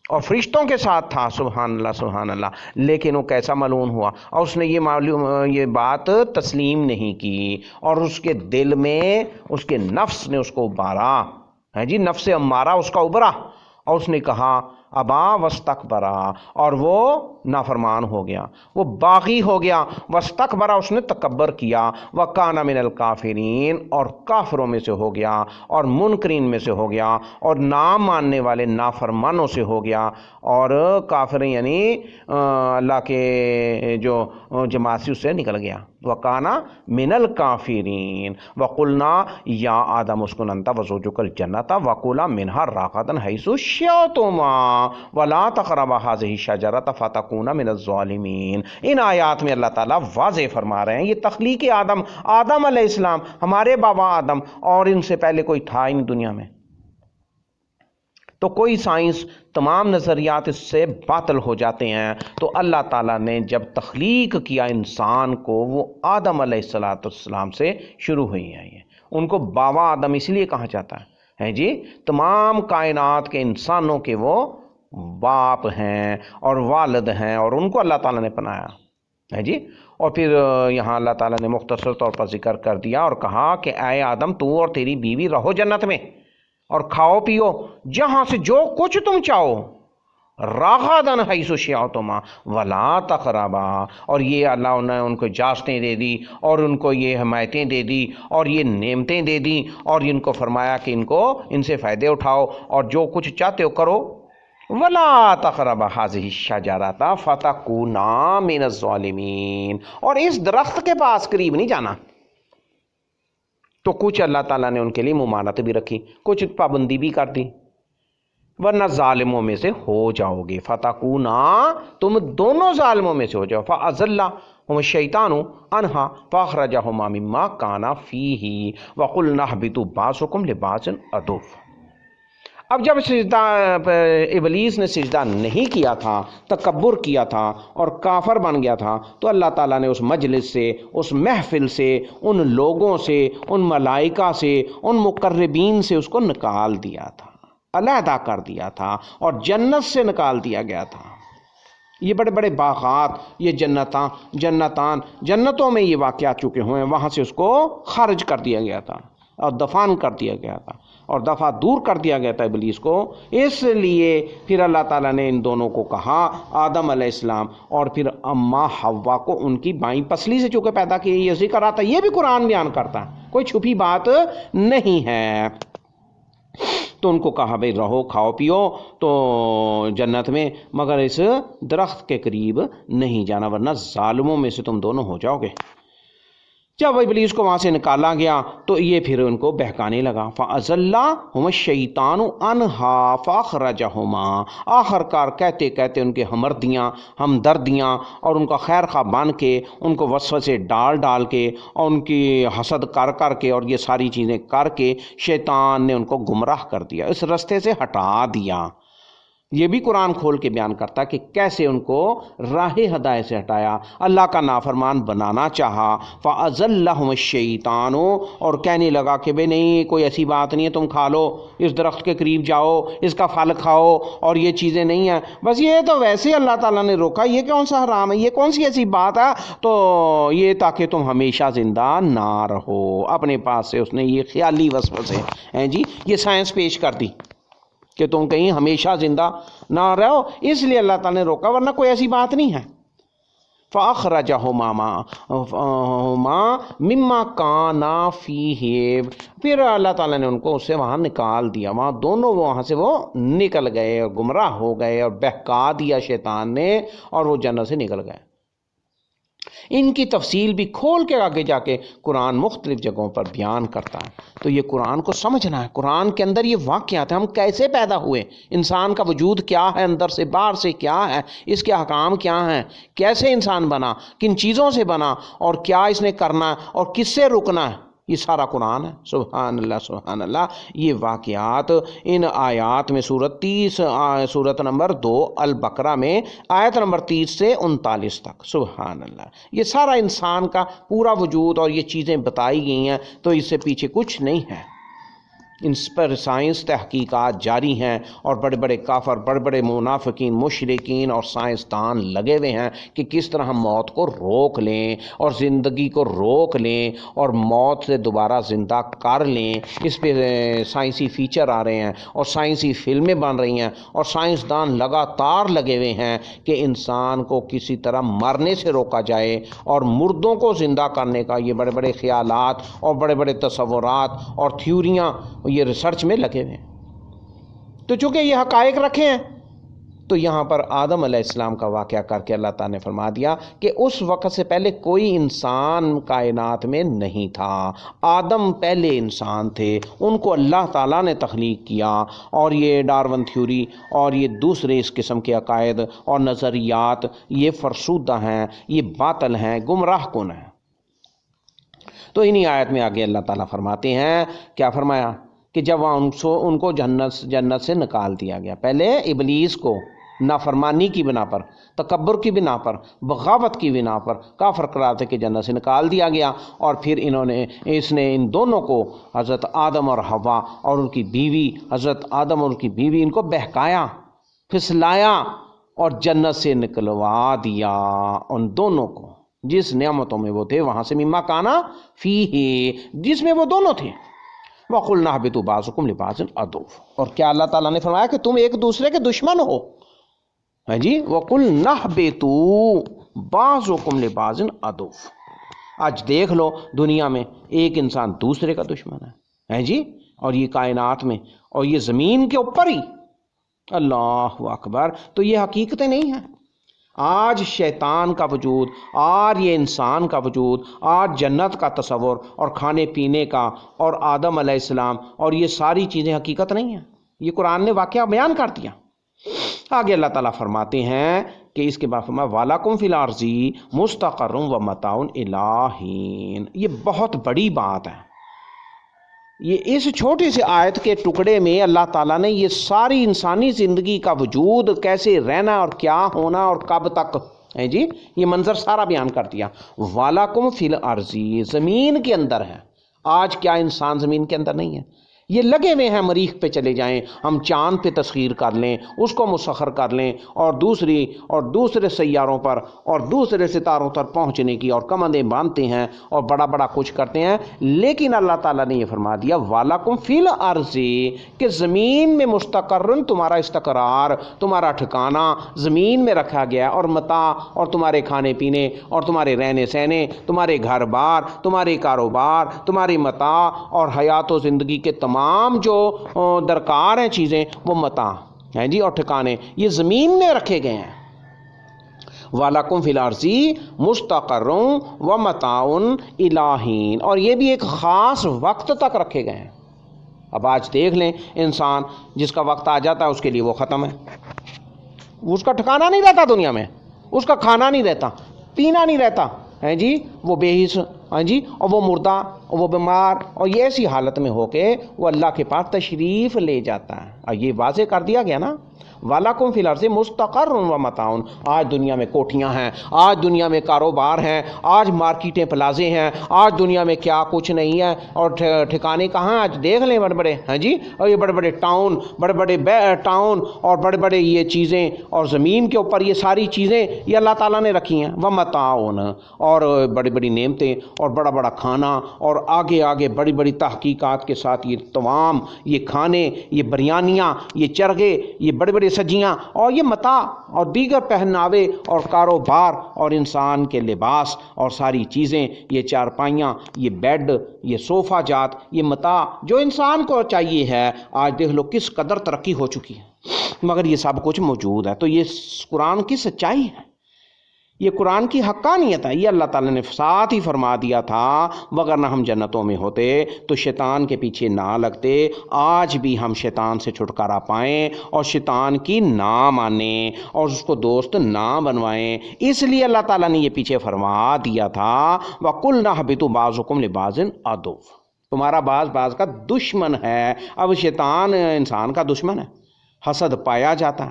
اور فرشتوں کے ساتھ تھا، سبحان اللہ سبحان اللہ، لیکن وہ کیسا ملعون ہوا اور اس نے یہ بات تسلیم نہیں کی، اور اس کے دل میں اس کے نفس نے اس کو ابارا ہے جی، نفس امارہ اس کا ابرا، اور اس نے کہا ابا واستکبرا، اور وہ نافرمان ہو گیا، وہ باغی ہو گیا، واستکبرا، اس نے تکبر کیا، وکان من الکافرین، اور کافروں میں سے ہو گیا اور منکرین میں سے ہو گیا اور نام ماننے والے نافرمانوں سے ہو گیا، اور کافر یعنی اللہ کے جو جماعت سے اس سے نکل گیا۔ وکانا من الکافرین وقلنا یا آدم اسکن انت وزوجک الجنۃ وکلا منہا راغدا حیث شئتما ولا تقربا هذه الشجرۃ فتکونا من الظالمین۔ ان آیات میں اللہ تعالیٰ واضح فرما رہے ہیں یہ تخلیق آدم علیہ السلام، ہمارے بابا آدم، اور ان سے پہلے کوئی تھا ہی نہیں دنیا میں، تو کوئی سائنس، تمام نظریات اس سے باطل ہو جاتے ہیں۔ تو اللہ تعالیٰ نے جب تخلیق کیا انسان کو، وہ آدم علیہ السلام سے شروع ہوئی ہے، ان کو بابا آدم اس لیے کہا جاتا ہے جی، تمام کائنات کے انسانوں کے وہ باپ ہیں اور والد ہیں، اور ان کو اللہ تعالیٰ نے بنایا ہے جی۔ اور پھر یہاں اللہ تعالیٰ نے مختصر طور پر ذکر کر دیا اور کہا کہ اے آدم، تو اور تیری بیوی رہو جنت میں اور کھاؤ پیو جہاں سے جو کچھ تم چاہو، راغدن حیث شئتما ولا تقربا، اور یہ اللہ نے ان کو اجازتیں دے دی اور ان کو یہ حمایتیں دے دی اور یہ نعمتیں دے دی، اور ان کو فرمایا کہ ان سے فائدے اٹھاؤ اور جو کچھ چاہتے ہو کرو۔ ولا تقربا هذه الشجرۃ فتکونا من الظالمین، اور اس درخت کے پاس قریب نہیں جانا۔ تو کچھ اللہ تعالیٰ نے ان کے لیے ممانعت بھی رکھی، کچھ پابندی بھی کر دی، ورنہ ظالموں میں سے ہو جاؤ گے۔ فتکونا، تم دونوں ظالموں میں سے ہو جاؤ۔ فأزلهم الشیطان عنها فاخرجهما مما كانا فيه وقلنا اهبطوا بعضكم لبعض عدو۔ اب جب سجدہ ابلیس نے سجدہ نہیں کیا تھا، تکبر کیا تھا اور کافر بن گیا تھا، تو اللہ تعالیٰ نے اس مجلس سے، اس محفل سے، ان لوگوں سے، ان ملائکہ سے، ان مقربین سے اس کو نکال دیا تھا، علیحدہ کر دیا تھا، اور جنت سے نکال دیا گیا تھا۔ یہ بڑے بڑے باغات، یہ جنتوں میں یہ واقعات چکے ہوئے ہیں، وہاں سے اس کو خارج کر دیا گیا تھا اور دفن کر دیا گیا تھا اور دفع دور کر دیا گیا تھا ابلیس کو۔ اس لیے پھر اللہ تعالیٰ نے ان دونوں کو کہا، آدم علیہ السلام اور پھر اماں حوا کو، ان کی بائیں پسلی سے چونکہ پیدا کی، یہ ذکر آتا ہے، یہ بھی قرآن بیان کرتا ہے، کوئی چھپی بات نہیں ہے۔ تو ان کو کہا بھئی رہو، کھاؤ پیو تو جنت میں، مگر اس درخت کے قریب نہیں جانا ورنہ ظالموں میں سے تم دونوں ہو جاؤ گے۔ جب ابلیس کو وہاں سے نکالا گیا تو یہ پھر ان کو بہکانے لگا، فَأَزَلَّهُمَ الشَّيْطَانُ عَنْهَا فَأَخْرَجَهُمَا، آخر کار کہتے کہتے ان کے ہمدردیاں اور ان کا خیر خواہ بن کے ان کو وسوسے ڈال کے اور ان کی حسد کر کے اور یہ ساری چیزیں کر کے شیطان نے ان کو گمراہ کر دیا، اس رستے سے ہٹا دیا۔ یہ بھی قرآن کھول کے بیان کرتا کہ کیسے ان کو راہ ہدایت سے ہٹایا، اللہ کا نافرمان بنانا چاہا، فَأَزَلَّهُمُ الشَّيْطَانُ، اور کہنے لگا کہ بھئی نہیں، کوئی ایسی بات نہیں ہے، تم کھا لو، اس درخت کے قریب جاؤ، اس کا پھل کھاؤ، اور یہ چیزیں نہیں ہیں، بس یہ تو ویسے ہی اللہ تعالیٰ نے روکا، یہ کون سا حرام ہے، یہ کون سی ایسی بات ہے، تو یہ تاکہ تم ہمیشہ زندہ نہ رہو۔ اپنے پاس سے اس نے یہ خیالی وسوسے ہیں جی، یہ سائنس پیش کر دی کہ تم کہیں ہمیشہ زندہ نہ رہو، اس لیے اللہ تعالیٰ نے روکا، ورنہ کوئی ایسی بات نہیں ہے۔ فَأَخْرَجَهُمَا مِمَّا كَانَا فِيهِ، پھر اللہ تعالیٰ نے ان کو اس سے وہاں نکال دیا، وہاں دونوں وہاں سے وہ نکل گئے اور گمراہ ہو گئے اور بہکا دیا شیطان نے، اور وہ جنت سے نکل گئے۔ ان کی تفصیل بھی کھول کے آگے جا کے قرآن مختلف جگہوں پر بیان کرتا ہے، تو یہ قرآن کو سمجھنا ہے، قرآن کے اندر یہ واقعات ہیں، ہم کیسے پیدا ہوئے، انسان کا وجود کیا ہے، اندر سے باہر سے کیا ہے، اس کے احکام کیا ہیں، کیسے انسان بنا، کن چیزوں سے بنا، اور کیا اس نے کرنا ہے اور کس سے رکنا ہے، یہ سارا قرآن ہے۔ سبحان اللہ سبحان اللہ۔ یہ واقعات ان آیات میں سورت نمبر 2 البقرہ میں آیت نمبر 30 سے 39 تک، سبحان اللہ، یہ سارا انسان کا پورا وجود اور یہ چیزیں بتائی گئی ہیں، تو اس سے پیچھے کچھ نہیں ہے، ان پر سائنس تحقیقات جاری ہیں، اور بڑے بڑے کافر، بڑے بڑے منافقین، مشرکین اور سائنسدان لگے ہوئے ہیں کہ کس طرح ہم موت کو روک لیں اور زندگی کو روک لیں اور موت سے دوبارہ زندہ کر لیں۔ اس پہ سائنسی فیچر آ رہے ہیں اور سائنسی فلمیں بن رہی ہیں، اور سائنسدان لگاتار لگے ہوئے ہیں کہ انسان کو کسی طرح مرنے سے روکا جائے، اور مردوں کو زندہ کرنے کا یہ بڑے بڑے خیالات اور بڑے بڑے تصورات اور تھیوریاں یہ ریسرچ میں لگے ہوئے ہیں۔ تو چونکہ یہ حقائق رکھے ہیں، تو یہاں پر آدم علیہ السلام کا واقعہ کر کے اللہ تعالیٰ نے فرما دیا کہ اس وقت سے پہلے کوئی انسان کائنات میں نہیں تھا، آدم پہلے انسان تھے، ان کو اللہ تعالیٰ نے تخلیق کیا، اور یہ ڈارون تھیوری اور یہ دوسرے اس قسم کے عقائد اور نظریات یہ فرسودہ ہیں، یہ باطل ہیں، گمراہ کن ہیں۔ تو انہی آیت میں آگے اللہ تعالیٰ فرماتے ہیں، کیا فرمایا کہ جب ان کو جنت سے نکال دیا گیا، پہلے ابلیس کو نافرمانی کی بنا پر، تکبر کی بنا پر، بغاوت کی بنا پر کافر قرار دے کے جنت سے نکال دیا گیا، اور پھر اس نے ان دونوں کو، حضرت آدم اور حوا اور ان کی بیوی، حضرت آدم اور ان کی بیوی، ان کو بہکایا، پھسلایا اور جنت سے نکلوا دیا ان دونوں کو، جس نعمتوں میں وہ تھے، وہاں سے مما کانا فیہ، جس میں وہ دونوں تھے۔ وَقُلْنَا اهْبِطُوا بَعْضُكُمْ لِبَعْضٍ عَدُوٌّ، اور کیا اللہ تعالیٰ نے فرمایا کہ تم ایک دوسرے کے دشمن ہو؟ ہاں جی، وَقُلْنَا اهْبِطُوا بَعْضُكُمْ لِبَعْضٍ عَدُوٌّ۔ آج دیکھ لو دنیا میں ایک انسان دوسرے کا دشمن ہے، ہیں جی، اور یہ کائنات میں اور یہ زمین کے اوپر ہی، اللہ اکبر۔ تو یہ حقیقتیں نہیں ہیں۔ آج شیطان کا وجود، آج یہ انسان کا وجود، آج جنت کا تصور اور کھانے پینے کا اور آدم علیہ السلام اور یہ ساری چیزیں حقیقت نہیں ہیں، یہ قرآن نے واقعہ بیان کر دیا۔ آگے اللہ تعالیٰ فرماتے ہیں کہ اس کے بعد فرمایا وَلَكُمْ فِي الْأَرْضِ مُسْتَقَرٌّ وَمَتَاعٌ إِلَىٰ حِينٍ۔ یہ بہت بڑی بات ہے، یہ اس چھوٹی سی آیت کے ٹکڑے میں اللہ تعالیٰ نے یہ ساری انسانی زندگی کا وجود، کیسے رہنا اور کیا ہونا اور کب تک ہے جی، یہ منظر سارا بیان کر دیا۔ وَلَكُمْ فِي الْأَرْضِ، زمین کے اندر ہے۔ آج کیا انسان زمین کے اندر نہیں ہے؟ یہ لگے ہوئے ہیں مریخ پہ چلے جائیں، ہم چاند پہ تسخیر کر لیں، اس کو مسخر کر لیں، اور دوسرے سیاروں پر اور دوسرے ستاروں پر پہنچنے کی اور کمندیں باندھتے ہیں اور بڑا بڑا کچھ کرتے ہیں، لیکن اللہ تعالیٰ نے یہ فرما دیا وَلَكُمْ فِي الْأَرْضِ، کہ زمین میں مستقرن، تمہارا استقرار، تمہارا ٹھکانہ زمین میں رکھا گیا، اور متاع، اور تمہارے کھانے پینے اور تمہارے رہنے سہنے، تمہارے گھر بار، تمہارے کاروبار، تمہاری متاع اور حیات و زندگی کے تمام جو درکار ہیں چیزیں، وہ متاع ہیں جی اور ٹھکانے، یہ زمین میں رکھے گئے ہیں۔ وَلَكُمْ فِي الْأَرْضِ مُسْتَقَرٌّ وَمَتَاعٌ إِلَىٰ حِینٍ، اور یہ بھی ایک خاص وقت تک رکھے گئے ہیں۔ اب آج دیکھ لیں، انسان جس کا وقت آ جاتا ہے اس کے لیے وہ ختم ہے، اس کا ٹھکانہ نہیں رہتا دنیا میں، اس کا کھانا نہیں رہتا، پینا نہیں رہتا ہے جی، وہ بے حس، ہاں جی، اور وہ مردہ اور وہ بیمار، اور یہ ایسی حالت میں ہو کے وہ اللہ کے پاس تشریف لے جاتا ہے۔ اور یہ واضح کر دیا گیا نا، وَلَكُمْ فِي الْأَرْضِ مُسْتَقَرٌّ وَمَتَاعٌ، آج دنیا میں کوٹھیاں ہیں، آج دنیا میں کاروبار ہیں، آج مارکیٹیں پلازے ہیں، آج دنیا میں کیا کچھ نہیں ہے، اور ٹھکانے کہاں؟ آج دیکھ لیں بڑے بڑے، ہاں جی، اور یہ بڑے بڑے ٹاؤن، بڑے بڑے ٹاؤن اور بڑے بڑے یہ چیزیں، اور زمین کے اوپر یہ ساری چیزیں یہ اللہ تعالیٰ نے رکھی ہیں، وَمَتَاعٌ، اور بڑی بڑی نعمتیں اور بڑا بڑا کھانا، اور آگے آگے بڑی بڑی تحقیقات کے ساتھ یہ تمام یہ کھانے، یہ بریانیاں، یہ چرگے، یہ بڑے بڑے سجیاں، اور یہ متاع اور دیگر پہناوے اور کاروبار اور انسان کے لباس اور ساری چیزیں، یہ چارپائیاں، یہ بیڈ، یہ صوفہ جات، یہ متاع جو انسان کو چاہیے ہے، آج دیکھ لو کس قدر ترقی ہو چکی ہے، مگر یہ سب کچھ موجود ہے۔ تو یہ قرآن کی سچائی ہے، یہ قرآن کی حقانیت ہے۔ یہ اللہ تعالیٰ نے ساتھ ہی فرما دیا تھا، وگرنہ ہم جنتوں میں ہوتے تو شیطان کے پیچھے نہ لگتے، آج بھی ہم شیطان سے چھٹکارا پائیں اور شیطان کی نہ مانیں اور اس کو دوست نہ بنوائیں۔ اس لیے اللہ تعالیٰ نے یہ پیچھے فرما دیا تھا، وَقُلْنَا اهْبِطُوا بَعْضُكُمْ لِبَعْضٍ عَدُوٌّ، تمہارا بعض کا دشمن ہے۔ اب شیطان انسان کا دشمن ہے، حسد پایا جاتا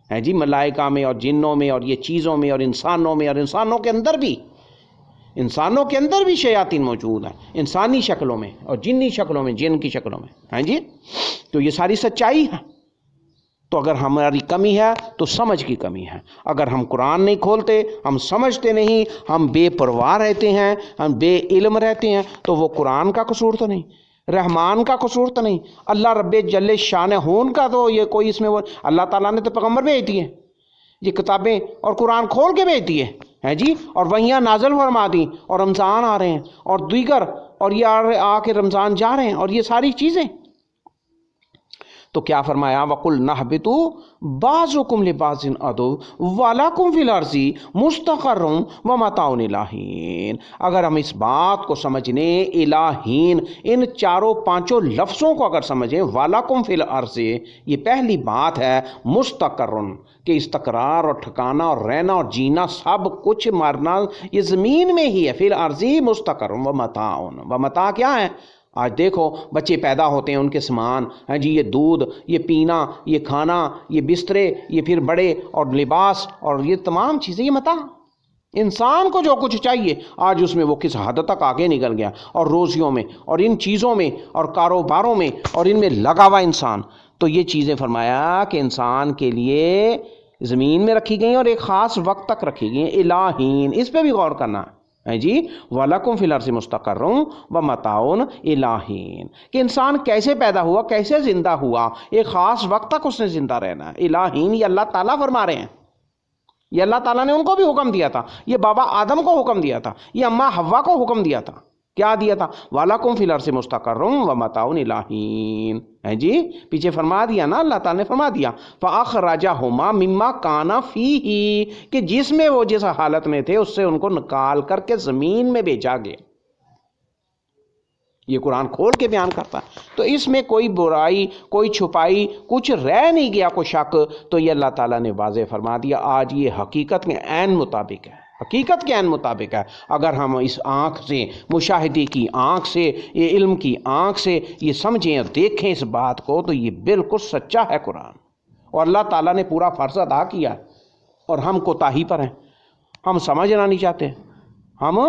ہے جی، ملائکہ میں اور جنوں میں اور یہ چیزوں میں اور انسانوں میں، اور انسانوں کے اندر بھی شیاطین موجود ہیں، انسانی شکلوں میں اور جنی شکلوں میں، جن کی شکلوں میں، ہاں جی۔ تو یہ ساری سچائی ہے۔ تو اگر ہماری کمی ہے تو سمجھ کی کمی ہے، اگر ہم قرآن نہیں کھولتے، ہم سمجھتے نہیں، ہم بے پرواہ رہتے ہیں، ہم بے علم رہتے ہیں، تو وہ قرآن کا قصور تو نہیں، رحمان کا قصور تو نہیں، اللہ رب جل شانہ کا تو یہ کوئی اس میں وہ، اللہ تعالیٰ نے تو پیغمبر بھیج دیے، یہ کتابیں اور قرآن کھول کے بھیج دیے ہیں جی، اور وہیاں نازل فرما دی، اور رمضان آ رہے ہیں اور دیگر، اور یہ آ کے رمضان جا رہے ہیں، اور یہ ساری چیزیں۔ تو کیا فرمایا، وَقُلْنَا اهْبِطُوا بَعْضُكُمْ لِبَعْضٍ عَدُوٌّ وَلَكُمْ فِي الْأَرْضِ مُسْتَقَرٌّ وَمَتَاعٌ إِلَىٰ حِینٍ۔ اگر ہم اس بات کو سمجھنے، إِلَىٰ حِین، ان چاروں پانچوں لفظوں کو اگر سمجھیں، وَلَكُمْ فِي الْأَرْضِ، یہ پہلی بات ہے مستقرن، کہ استقرار اور ٹھکانہ اور رہنا اور جینا، سب کچھ مرنا یہ زمین میں ہی ہے۔ فی الارض مستقر ومتاع، ومتاع کیا ہے؟ آج دیکھو بچے پیدا ہوتے ہیں، ان کے سامان، ہاں جی، یہ دودھ، یہ پینا، یہ کھانا، یہ بسترے، یہ پھر بڑے اور لباس اور یہ تمام چیزیں، یہ متاع۔ انسان کو جو کچھ چاہیے آج اس میں وہ کس حد تک آگے نکل گیا، اور روزیوں میں اور ان چیزوں میں اور کاروباروں میں اور ان میں لگا ہوا انسان۔ تو یہ چیزیں فرمایا کہ انسان کے لیے زمین میں رکھی گئی اور ایک خاص وقت تک رکھی گئی، إِلَىٰ حِین، اس پہ بھی غور کرنا ہے جی۔ وَلَكُمْ فِي الْأَرْضِ مُسْتَقَرٌّ وَمَتَاعٌ إِلَىٰ حِین، کہ انسان کیسے پیدا ہوا، کیسے زندہ ہوا، ایک خاص وقت تک اس نے زندہ رہنا ہے۔ إِلَىٰ حِین یہ اللہ تعالیٰ فرما رہے ہیں، یہ اللہ تعالیٰ نے ان کو بھی حکم دیا تھا، یہ بابا آدم کو حکم دیا تھا، یہ اماں حوا کو حکم دیا تھا، کیا دیا تھا؟ وَلَكُمْ فِي الْأَرْضِ مُسْتَقَرٌّ وَمَتَاعٌ إِلَىٰ حِین، ہے جی، پیچھے فرما دیا نا، اللہ تعالیٰ نے فرما دیا فَأَخْرَجَهُمَا مِمَّا كَانَ فِيهِ، کہ جس میں وہ جس حالت میں تھے اس سے ان کو نکال کر کے زمین میں بھیجا گیا۔ یہ قرآن کھول کے بیان کرتا ہے، تو اس میں کوئی برائی، کوئی چھپائی، کچھ رہ نہیں گیا، کوئی شک۔ تو یہ اللہ تعالیٰ نے واضح فرما دیا، آج یہ حقیقت کے عین مطابق ہے، حقیقت کے عین مطابق ہے۔ اگر ہم اس آنکھ سے، مشاہدے کی آنکھ سے، یہ علم کی آنکھ سے یہ سمجھیں اور دیکھیں اس بات کو، تو یہ بالکل سچا ہے قرآن، اور اللہ تعالیٰ نے پورا فرض ادا کیا ہے، اور ہم کوتاہی پر ہیں، ہم سمجھنا نہیں چاہتے، ہم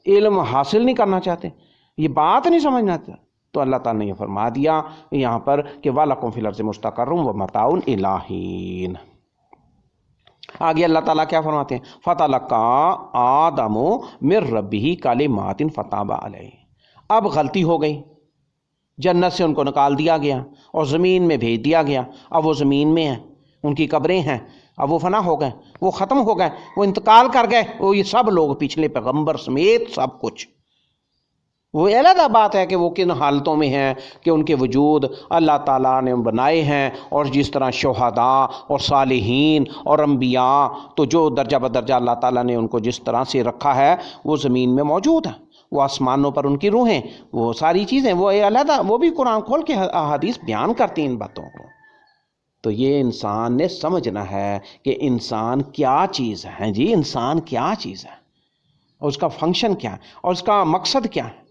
علم حاصل نہیں کرنا چاہتے، یہ بات نہیں سمجھنا چاہتے۔ تو اللہ تعالیٰ نے یہ فرما دیا یہاں پر کہ وَلَكُمْ فِي الْأَرْضِ مُسْتَقَرٌّ وَمَتَاعٌ إِلَىٰ حِین۔ آگے اللہ تعالیٰ کیا فرماتے ہیں؟ فَتَلَقَّىٰ آدَمُ مِن رَّبِّهِ كَلِمَاتٍ فَتَابَ عَلَيْهِ، اب غلطی ہو گئی، جنت سے ان کو نکال دیا گیا اور زمین میں بھیج دیا گیا، اب وہ زمین میں ہیں، ان کی قبریں ہیں، اب وہ فنا ہو گئے، وہ ختم ہو گئے، وہ انتقال کر گئے، وہ یہ سب لوگ پچھلے پیغمبر سمیت سب کچھ وہ علیحدہ بات ہے کہ وہ کن حالتوں میں ہیں کہ ان کے وجود اللہ تعالیٰ نے بنائے ہیں، اور جس طرح شہداء اور صالحین اور انبیاء، تو جو درجہ بدرجہ اللہ تعالیٰ نے ان کو جس طرح سے رکھا ہے وہ زمین میں موجود ہے، وہ آسمانوں پر ان کی روحیں، وہ ساری چیزیں وہ علیحدہ، وہ بھی قرآن کھول کے احادیث بیان کرتی ہیں ان باتوں کو۔ تو یہ انسان نے سمجھنا ہے کہ انسان کیا چیز ہے، جی انسان کیا چیز ہے، اور اس کا فنکشن کیا ہے، اور اس کا مقصد کیا ہے،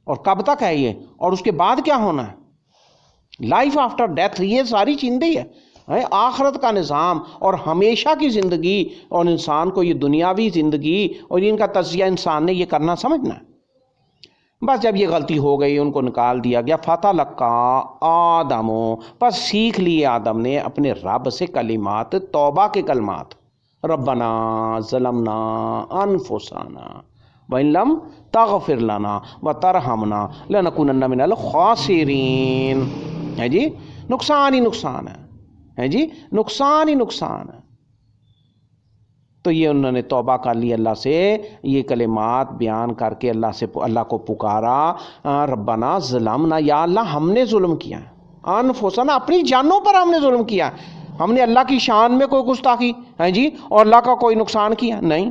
اور کب تک ہے یہ، اور اس کے بعد کیا ہونا ہے، لائف آفٹر ڈیتھ، یہ ساری چیزیں ہے آخرت کا نظام اور ہمیشہ کی زندگی، اور انسان کو یہ دنیاوی زندگی اور ان کا تجزیہ انسان نے یہ کرنا سمجھنا ہے۔ بس جب یہ غلطی ہو گئی، ان کو نکال دیا گیا، فَتَلَقَّىٰ آدَمُ، پس سیکھ لیے آدم نے اپنے رب سے کلمات، توبہ کے کلمات، ربنا ظلمنا انفسنا وَإِن لَّمْ تَغْفِرْ لَنَا وَتَرْحَمْنَا لَنَكُونَنَّ مِنَ الْخَاسِرِينَ۔ ہے جی، نقصان ہی نقصان ہے جی، نقصان ہی نقصان ہے۔ تو یہ انہوں نے توبہ کر لی اللہ سے، یہ کلمات بیان کر کے اللہ کو پکارا، ربنا ظلمنا، یا اللہ ہم نے ظلم کیا، انفسنا، اپنی جانوں پر ہم نے ظلم کیا، ہم نے اللہ کی شان میں کوئی گستاخی ہے جی، اور اللہ کا کوئی نقصان کیا نہیں۔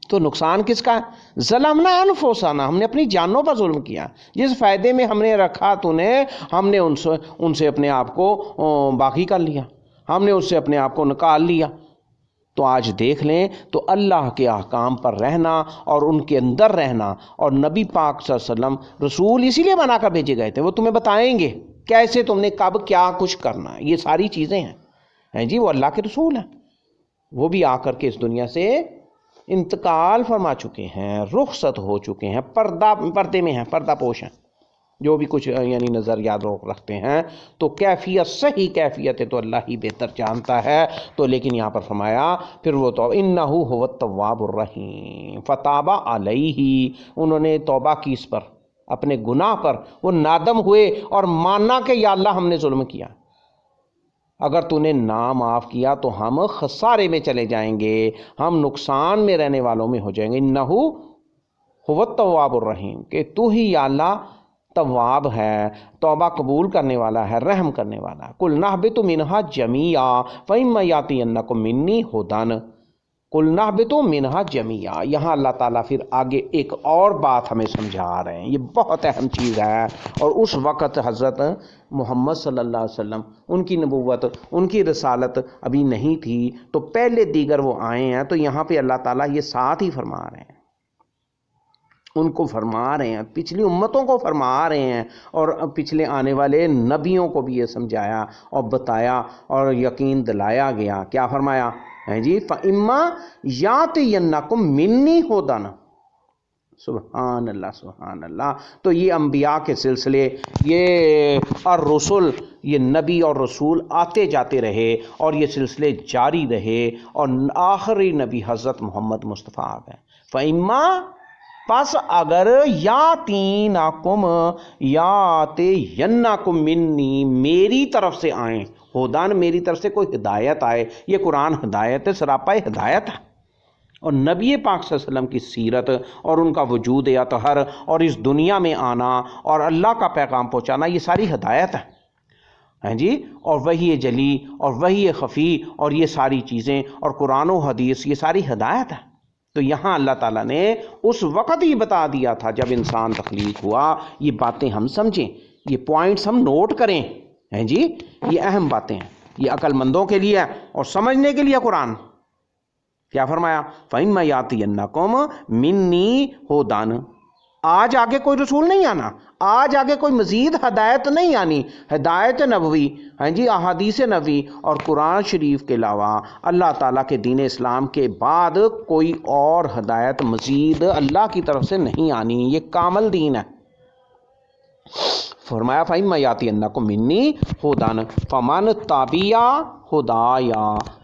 تو نقصان کس کا ہے؟ ظلمنا انفسنا، ہم نے اپنی جانوں پر ظلم کیا، جس فائدے میں ہم نے رکھا تو نے، ہم نے ان سے اپنے آپ کو باقی کر لیا، ہم نے اس سے اپنے آپ کو نکال لیا۔ تو آج دیکھ لیں تو اللہ کے احکام پر رہنا اور ان کے اندر رہنا، اور نبی پاک صلی اللہ علیہ وسلم رسول اسی لیے بنا کر بھیجے گئے تھے، وہ تمہیں بتائیں گے کیسے تم نے کب کیا کچھ کرنا ہے، یہ ساری چیزیں ہیں جی، وہ اللہ کے رسول ہیں، وہ بھی آ کر کے اس دنیا سے انتقال فرما چکے ہیں، رخصت ہو چکے ہیں، پردے میں ہیں، پردہ پوش ہیں، جو بھی کچھ یعنی نظر یاد رکھتے ہیں، تو کیفیت، صحیح کیفیت ہے تو اللہ ہی بہتر جانتا ہے۔ تو لیکن یہاں پر فرمایا پھر وہ تو انہ هو التواب الرحیم، فتاب علیہ، انہوں نے توبہ کی اس پر، اپنے گناہ پر وہ نادم ہوئے اور مانا کہ یا اللہ ہم نے ظلم کیا، اگر تو نے نہ معاف کیا تو ہم خسارے میں چلے جائیں گے، ہم نقصان میں رہنے والوں میں ہو جائیں گے۔ انہ هو التواب الرحیم، کہ تو ہی یا اللہ تواب ہے، توبہ قبول کرنے والا ہے، رحم کرنے والا ہے۔ قُلْنَا اهْبِطُوا مِنْهَا جَمِيعًا فَإِمَّا يَأْتِيَنَّكُم مِّنِّي هُدًى، قُلْنَا اهْبِطُوا مِنْهَا جَمِيعًا۔ یہاں اللہ تعالیٰ پھر آگے ایک اور بات ہمیں سمجھا رہے ہیں، یہ بہت اہم چیز ہے، اور اس وقت حضرت محمد صلی اللہ علیہ وسلم، ان کی نبوت، ان کی رسالت ابھی نہیں تھی، تو پہلے دیگر وہ آئے ہیں، تو یہاں پہ اللہ تعالیٰ یہ ساتھ ہی فرما رہے ہیں، ان کو فرما رہے ہیں، پچھلی امتوں کو فرما رہے ہیں، اور پچھلے آنے والے نبیوں کو بھی یہ سمجھایا اور بتایا اور یقین دلایا گیا۔ کیا فرمایا ہے جی؟ فَإِمَّا يَأْتِيَنَّكُم مِّنِّي هُدًى، سبحان اللہ سبحان اللہ۔ تو یہ انبیاء کے سلسلے، یہ الرسل، یہ نبی اور رسول آتے جاتے رہے، اور یہ سلسلے جاری رہے، اور آخری نبی حضرت محمد مصطفیٰ آ گئے۔ فَإِمَّا، پس اگر یاتیناکم، یاتیناکم منی، میری طرف سے آئیں، ہدان، میری طرف سے کوئی ہدایت آئے، یہ قرآن ہدایت ہے، سراپا ہدایت ہے، اور نبی پاک صلی اللہ علیہ وسلم کی سیرت اور ان کا وجود اطہر اور اس دنیا میں آنا اور اللہ کا پیغام پہنچانا، یہ ساری ہدایت ہے جی، اور وحی جلی اور وحی خفی اور یہ ساری چیزیں اور قرآن و حدیث، یہ ساری ہدایت ہے۔ تو یہاں اللہ تعالیٰ نے اس وقت ہی بتا دیا تھا جب انسان تخلیق ہوا، یہ باتیں ہم سمجھیں، یہ پوائنٹس ہم نوٹ کریں، ہیں جی، یہ اہم باتیں ہیں، یہ عقل مندوں کے لیے اور سمجھنے کے لیے۔ قرآن کیا فرمایا؟ فَإِمَّا يَأْتِيَنَّكُم مِّنِّي هُدًى، آج آگے کوئی رسول نہیں آنا، آج آگے کوئی مزید ہدایت نہیں آنی، ہدایت نبوی، ہاں جی، احادیث نبوی اور قرآن شریف کے علاوہ اللہ تعالیٰ کے دین اسلام کے بعد کوئی اور ہدایت مزید اللہ کی طرف سے نہیں آنی، یہ کامل دین ہے۔ فرمایا فَإِمَّا يَأْتِيَنَّكُم مِّنِّي هُدًى فَمَن تَبِعَ هُدَايَ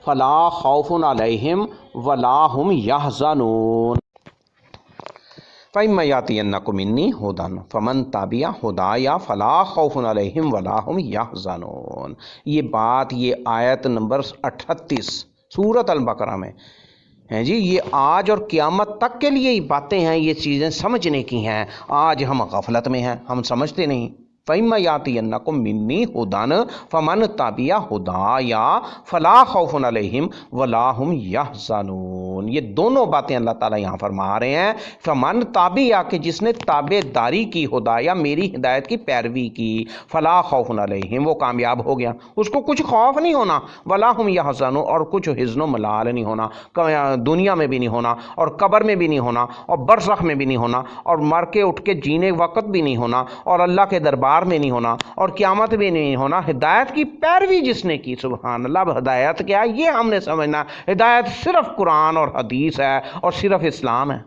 فَلَا خَوْفٌ عَلَيْهِمْ وَلَا هُمْ يَحْزَنُونَ۔ فَإِمَّا يَأْتِيَنَّكُم مِّنِّي هُدًى فَمَن تَبِعَ هُدَايَ فَلَا خَوْفٌ عَلَيْهِمْ وَلَا هُمْ يَحْزَنُونَ۔ یہ بات، یہ آیت نمبر 38 سورۃ البقرہ میں ہیں جی، یہ آج اور قیامت تک کے لیے ہی باتیں ہیں، یہ چیزیں سمجھنے کی ہیں۔ آج ہم غفلت میں ہیں، ہم سمجھتے نہیں۔ فَإِمَّا يَأْتِيَنَّكُم مِّنِّي هُدًى فَمَن تَبِعَ هُدَايَ فَلَا خَوْفٌ عَلَيْهِمْ وَلَا هُمْ يَحْزَنُونَ۔ یہ دونوں باتیں اللہ تعالیٰ یہاں فرما رہے ہیں۔ فَمَن تَبِعَ کہ جس نے تابع داری کی، ہدایا میری ہدایت کی پیروی کی، فَلَا خَوْفٌ عَلَيْهِمْ وہ کامیاب ہو گیا، اس کو کچھ خوف نہیں ہونا، وَلَا هُمْ يَحْزَنُونَ اور کچھ حزن و ملال نہیں ہونا، دنیا میں بھی نہیں ہونا اور قبر میں بھی نہیں ہونا اور برزخ میں بھی نہیں ہونا اور مر کے اٹھ کے جینے وقت بھی نہیں ہونا اور اللہ کے دربار میں نہیں ہونا اور قیامت بھی نہیں ہونا۔ ہدایت کی پیروی جس نے کی، سبحان اللہ۔ اب ہدایت کیا ہے یہ ہم نے سمجھنا، ہدایت صرف قرآن اور حدیث ہے اور صرف اسلام ہے۔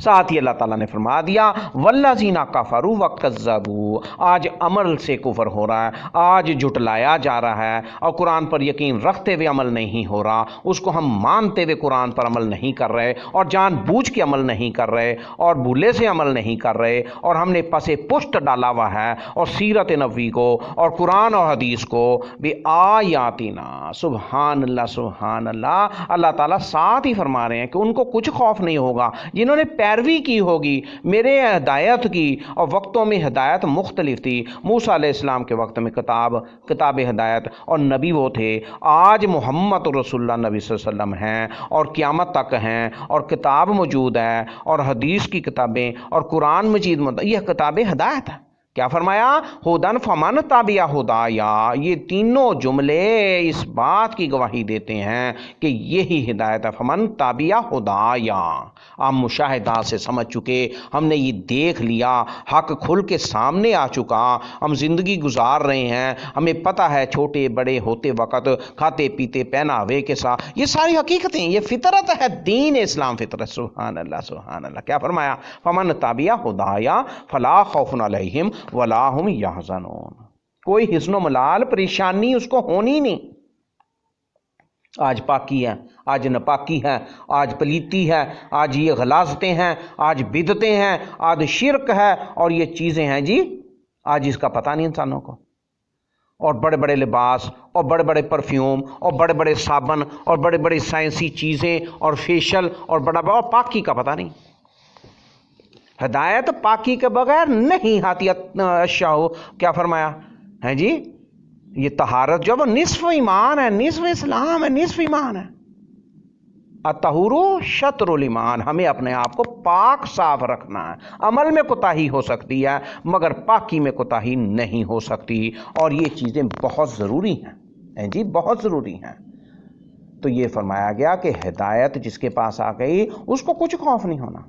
ساتھ ہی اللہ تعالیٰ نے فرما دیا والذین کفروا وکذبوا، آج عمل سے کفر ہو رہا ہے، آج جھٹلایا جا رہا ہے اور قرآن پر یقین رکھتے ہوئے عمل نہیں ہو رہا، اس کو ہم مانتے ہوئے قرآن پر عمل نہیں کر رہے اور جان بوجھ کے عمل نہیں کر رہے اور بھولے سے عمل نہیں کر رہے اور ہم نے پس پشت ڈالا ہوا ہے اور سیرت نبوی کو اور قرآن اور حدیث کو بھی آیاتنا، سبحان اللہ سبحان اللہ۔ اللہ تعالیٰ ساتھ ہی فرما رہے ہیں کہ ان کو کچھ خوف نہیں ہوگا جنہوں نے پیروی کی ہوگی میرے ہدایت کی، اور وقتوں میں ہدایت مختلف تھی۔ موسیٰ علیہ السلام کے وقت میں کتاب ہدایت اور نبی وہ تھے، آج محمد رسول اللہ نبی صلی اللہ علیہ وسلم ہیں اور قیامت تک ہیں اور کتاب موجود ہے اور حدیث کی کتابیں اور قرآن مجید یہ کتابیں ہدایت ہے۔ کیا فرمایا؟ ہدن فمن تابع ہدایا، یہ تینوں جملے اس بات کی گواہی دیتے ہیں کہ یہی ہدایت ہے۔ فمن تابع ہدایا، ہم مشاہدات سے سمجھ چکے، ہم نے یہ دیکھ لیا، حق کھل کے سامنے آ چکا، ہم زندگی گزار رہے ہیں، ہمیں پتہ ہے چھوٹے بڑے ہوتے وقت، کھاتے پیتے پہناوے کے ساتھ، یہ ساری حقیقتیں، یہ فطرت ہے، دین اسلام فطرت۔ سبحان اللہ سبحان اللہ۔ کیا فرمایا؟ فمن تابع ہدایا فلا خوف علیہم ولا ہم یحزنون، کوئی حزن و ملال پریشانی اس کو ہونی نہیں۔ آج پاکی ہے، آج ناپاکی ہے، آج پلیتی ہے، آج یہ غلاظتیں ہیں، آج بدعتیں ہیں، آج شرک ہے اور یہ چیزیں ہیں جی، آج اس کا پتہ نہیں انسانوں کو، اور بڑے بڑے لباس اور بڑے بڑے پرفیوم اور بڑے بڑے صابن اور بڑے بڑے سائنسی چیزیں اور فیشل اور بڑا اور پاکی کا پتہ نہیں۔ ہدایت پاکی کے بغیر نہیں آتی۔ اشیاء کیا فرمایا ہے جی؟ یہ طہارت جو وہ نصف ایمان ہے، نصف اسلام ہے، نصف ایمان ہے۔ الطہور شطر الایمان، ہمیں اپنے آپ کو پاک صاف رکھنا ہے۔ عمل میں کوتاہی ہو سکتی ہے مگر پاکی میں کوتاہی نہیں ہو سکتی، اور یہ چیزیں بہت ضروری ہیں جی، بہت ضروری ہیں۔ تو یہ فرمایا گیا کہ ہدایت جس کے پاس آ گئی اس کو کچھ خوف نہیں ہونا،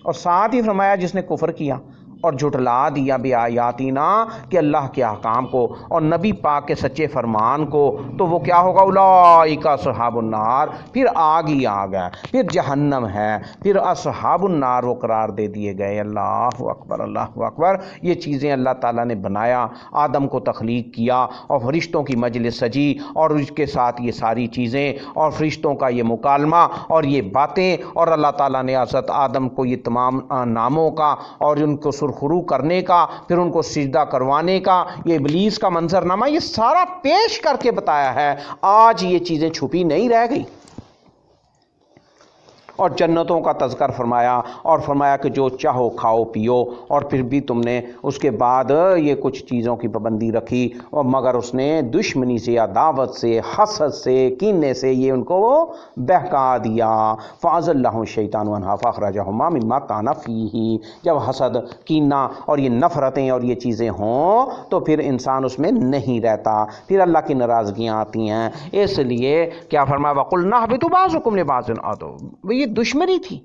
اور ساتھ ہی فرمایا جس نے کفر کیا اور جھٹلا دیا بے آیاتنا، کہ اللہ کے احکام کو اور نبی پاک کے سچے فرمان کو، تو وہ کیا ہوگا؟ اولئک اصحاب النار، پھر آگ ہی آگ ہے، پھر جہنم ہے، پھر اصحاب النار وہ قرار دے دیے گئے۔ اللہ اکبر اللہ اکبر۔ یہ چیزیں اللہ تعالیٰ نے بنایا، آدم کو تخلیق کیا اور فرشتوں کی مجلس سجی اور اس کے ساتھ یہ ساری چیزیں اور فرشتوں کا یہ مکالمہ اور یہ باتیں، اور اللہ تعالیٰ نے حضرت آدم کو یہ تمام ناموں کا اور ان کو سرخرو کرنے کا، پھر ان کو سجدہ کروانے کا، یہ ابلیس کا منظرنامہ، یہ سارا پیش کر کے بتایا ہے۔ آج یہ چیزیں چھپی نہیں رہ گئی، اور جنتوں کا تذکر فرمایا اور فرمایا کہ جو چاہو کھاؤ پیو، اور پھر بھی تم نے اس کے بعد یہ کچھ چیزوں کی پابندی رکھی، اور مگر اس نے دشمنی سے، عداوت سے، حسد سے، کینے سے یہ ان کو بہکا دیا۔ فَأَزَلَّهُ الشَّيْطَانُ عَنْهَا فَأَخْرَجَهُمَا مِمَّا كَانَ فِيهِ، جب حسد، کینہ اور یہ نفرتیں اور یہ چیزیں ہوں تو پھر انسان اس میں نہیں رہتا، پھر اللہ کی ناراضگیاں آتی ہیں۔ اس لیے کیا فرمایا؟ وَقُلْنَا اهْبِطُوا بَعْضُكُمْ لِبَعْضٍ عَدُوٌّ، یہ دشمنی تھی۔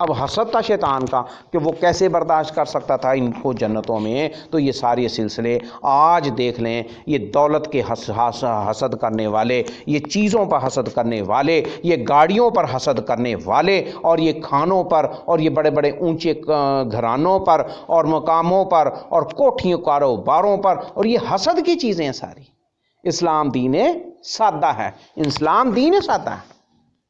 اب حسد تھا شیطان کا کہ وہ کیسے برداشت کر سکتا تھا ان کو جنتوں میں۔ تو یہ سارے سلسلے آج دیکھ لیں، یہ دولت کے حسد کرنے والے، یہ چیزوں پر حسد کرنے والے، یہ گاڑیوں پر حسد کرنے والے، اور یہ کھانوں پر، اور یہ بڑے بڑے اونچے گھرانوں پر اور مقاموں پر اور کوٹھیوں کاروباروں پر، اور یہ حسد کی چیزیں ہیں ساری۔ اسلام دین سادہ ہے، اسلام دین سادہ ہے،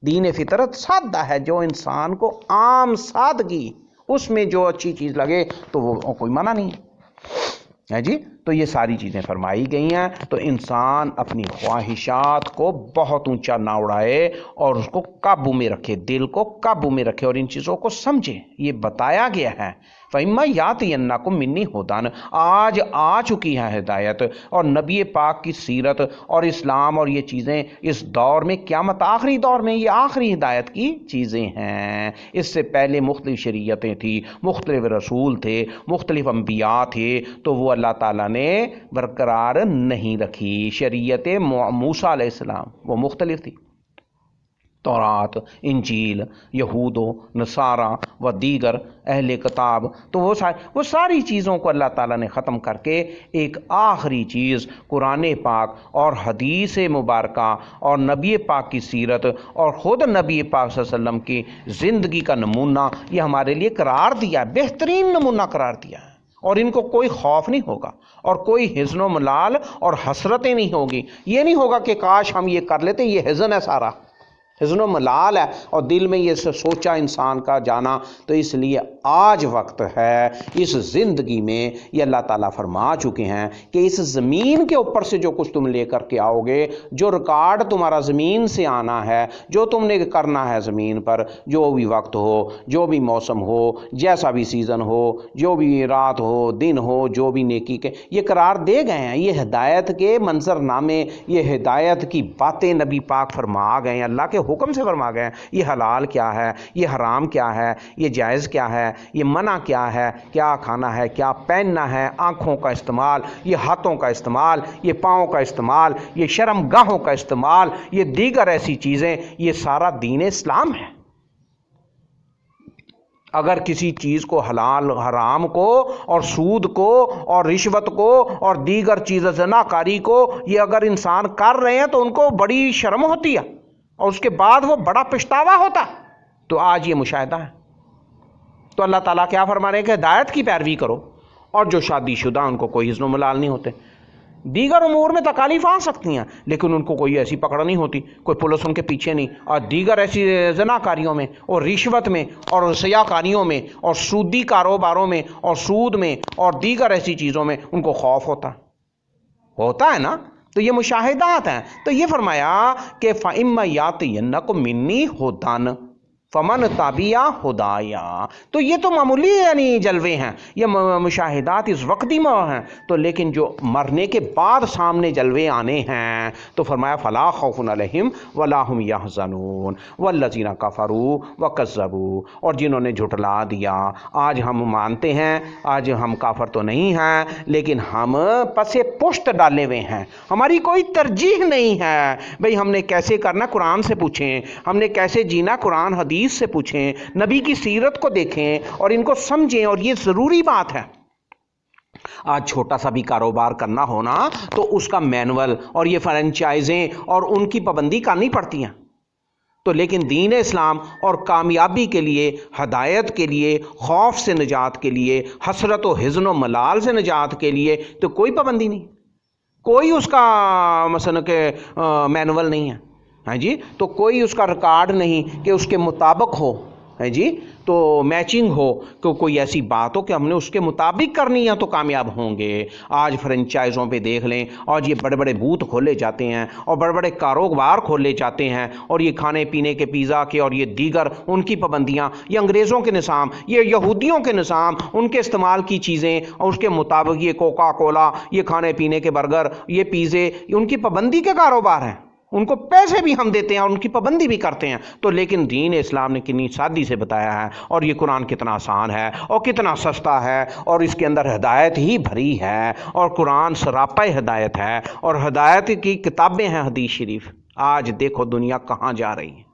دین فطرت سادہ ہے، جو انسان کو عام سادگی، اس میں جو اچھی چیز لگے تو وہ کوئی منع نہیں ہے۔ ہے جی. تو یہ ساری چیزیں فرمائی گئی ہیں. تو انسان اپنی خواہشات کو بہت اونچا نہ اڑائے اور اس کو قابو میں رکھے، دل کو قابو میں رکھے اور ان چیزوں کو سمجھے. یہ بتایا گیا ہے فَإِمَّا يَأْتِيَنَّكُم مِّنِّي هُدًى، آج آ چکی ہے ہدایت اور نبی پاک کی سیرت اور اسلام اور یہ چیزیں اس دور میں، قیامت آخری دور میں یہ آخری ہدایت کی چیزیں ہیں. اس سے پہلے مختلف شریعتیں تھیں، مختلف رسول تھے، مختلف انبیاء تھے، تو وہ اللہ تعالیٰ نے برقرار نہیں رکھی. شریعت موسیٰ علیہ السلام وہ مختلف تھی، تورات، انجیل، یہود و نصارہ و دیگر اہل کتاب. تو وہ ساری چیزوں کو اللہ تعالیٰ نے ختم کر کے ایک آخری چیز قرآن پاک اور حدیث مبارکہ اور نبی پاک کی سیرت اور خود نبی پاک صلی اللہ علیہ وسلم کی زندگی کا نمونہ یہ ہمارے لیے قرار دیا، بہترین نمونہ قرار دیا ہے. اور ان کو کوئی خوف نہیں ہوگا اور کوئی حزن و ملال اور حسرتیں نہیں ہوگی. یہ نہیں ہوگا کہ کاش ہم یہ کر لیتے. یہ حزن ہے، سارا حزن و ملال ہے اور دل میں یہ سوچا انسان کا جانا. تو اس لیے آج وقت ہے اس زندگی میں، یہ اللہ تعالیٰ فرما چکے ہیں کہ اس زمین کے اوپر سے جو کچھ تم لے کر کے آؤ گے، جو ریکارڈ تمہارا زمین سے آنا ہے، جو تم نے کرنا ہے زمین پر، جو بھی وقت ہو، جو بھی موسم ہو، جیسا بھی سیزن ہو، جو بھی رات ہو دن ہو، جو بھی نیکی کے یہ قرار دے گئے ہیں. یہ ہدایت کے منظر نامے، یہ ہدایت کی باتیں نبی پاک فرما گئے ہیں، اللہ کے حکم سے فرما گئے ہیں. یہ حلال کیا ہے، یہ حرام کیا ہے، یہ جائز کیا ہے، یہ منع کیا ہے، کیا کھانا ہے، کیا پہننا ہے، آنکھوں کا استعمال، یہ ہاتھوں کا استعمال، یہ پاؤں کا استعمال، یہ شرم گاہوں کا استعمال، یہ دیگر ایسی چیزیں، یہ سارا دین اسلام ہے. اگر کسی چیز کو حلال حرام کو اور سود کو اور رشوت کو اور دیگر چیزیں زناکاری کو یہ اگر انسان کر رہے ہیں تو ان کو بڑی شرم ہوتی ہے اور اس کے بعد وہ بڑا پچھتاوا ہوتا. تو آج یہ مشاہدہ ہے. تو اللہ تعالیٰ کیا فرما رہے ہیں کہ ہدایت کی پیروی کرو، اور جو شادی شدہ ان کو کوئی حزن و ملال نہیں ہوتے. دیگر امور میں تکالیف آ سکتی ہیں لیکن ان کو کوئی ایسی پکڑ نہیں ہوتی، کوئی پولیس ان کے پیچھے نہیں. اور دیگر ایسی زناکاریوں میں اور رشوت میں اور سیاکاریوں میں اور سودی کاروباروں میں اور سود میں اور دیگر ایسی چیزوں میں ان کو خوف ہوتا ہے نا. تو یہ مشاہدات ہیں. تو یہ فرمایا کہ فَإِمَّا يَأْتِيَنَّكُم مِّنِّي هُدًى فمن تابعہ ہدایا. تو یہ تو معمولی یعنی جلوے ہیں، یہ مشاہدات اس وقت ہی ہیں. تو لیکن جو مرنے کے بعد سامنے جلوے آنے ہیں تو فرمایا فلا خوف علیہم ولا هم يحزنون والذین کفروا وکذبوا. اور جنہوں نے جھٹلا دیا، آج ہم مانتے ہیں، آج ہم کافر تو نہیں ہیں لیکن ہم پس پشت ڈالے ہوئے ہیں، ہماری کوئی ترجیح نہیں ہے. بھئی ہم نے کیسے کرنا قرآن سے پوچھیں، ہم نے کیسے جینا قرآن حدیث سے پوچھیں، نبی کی سیرت کو دیکھیں اور ان کو سمجھیں. اور یہ ضروری بات ہے. آج چھوٹا سا بھی کاروبار کرنا ہونا تو اس کا مینول اور یہ فرنچائزیں اور ان کی پابندی کرنی پڑتی ہیں. تو لیکن دین اسلام اور کامیابی کے لیے، ہدایت کے لیے، خوف سے نجات کے لیے، حسرت و حزن و ملال سے نجات کے لیے تو کوئی پابندی نہیں، کوئی اس کا مثلا کہ مینول نہیں ہے. ہاں جی. تو کوئی اس کا ریکارڈ نہیں کہ اس کے مطابق ہو. ہے جی. تو میچنگ ہو کہ کوئی ایسی بات ہو کہ ہم نے اس کے مطابق کرنی ہے تو کامیاب ہوں گے. آج فرنچائزوں پہ دیکھ لیں، آج یہ بڑے بڑے بوتھ کھولے جاتے ہیں اور بڑے بڑے کاروبار کھولے جاتے ہیں اور یہ کھانے پینے کے پیزا کے اور یہ دیگر ان کی پابندیاں، یہ انگریزوں کے نظام، یہ یہودیوں کے نظام، ان کے استعمال کی چیزیں اور اس کے مطابق یہ کوکا کولا، یہ کھانے پینے کے برگر، یہ پیزے، ان کی پابندی کے کاروبار ہیں. ان کو پیسے بھی ہم دیتے ہیں اور ان کی پابندی بھی کرتے ہیں. تو لیکن دین اسلام نے کتنی سادی سے بتایا ہے اور یہ قرآن کتنا آسان ہے اور کتنا سستا ہے اور اس کے اندر ہدایت ہی بھری ہے اور قرآن سراپا ہدایت ہے اور ہدایت کی کتابیں ہیں حدیث شریف. آج دیکھو دنیا کہاں جا رہی ہے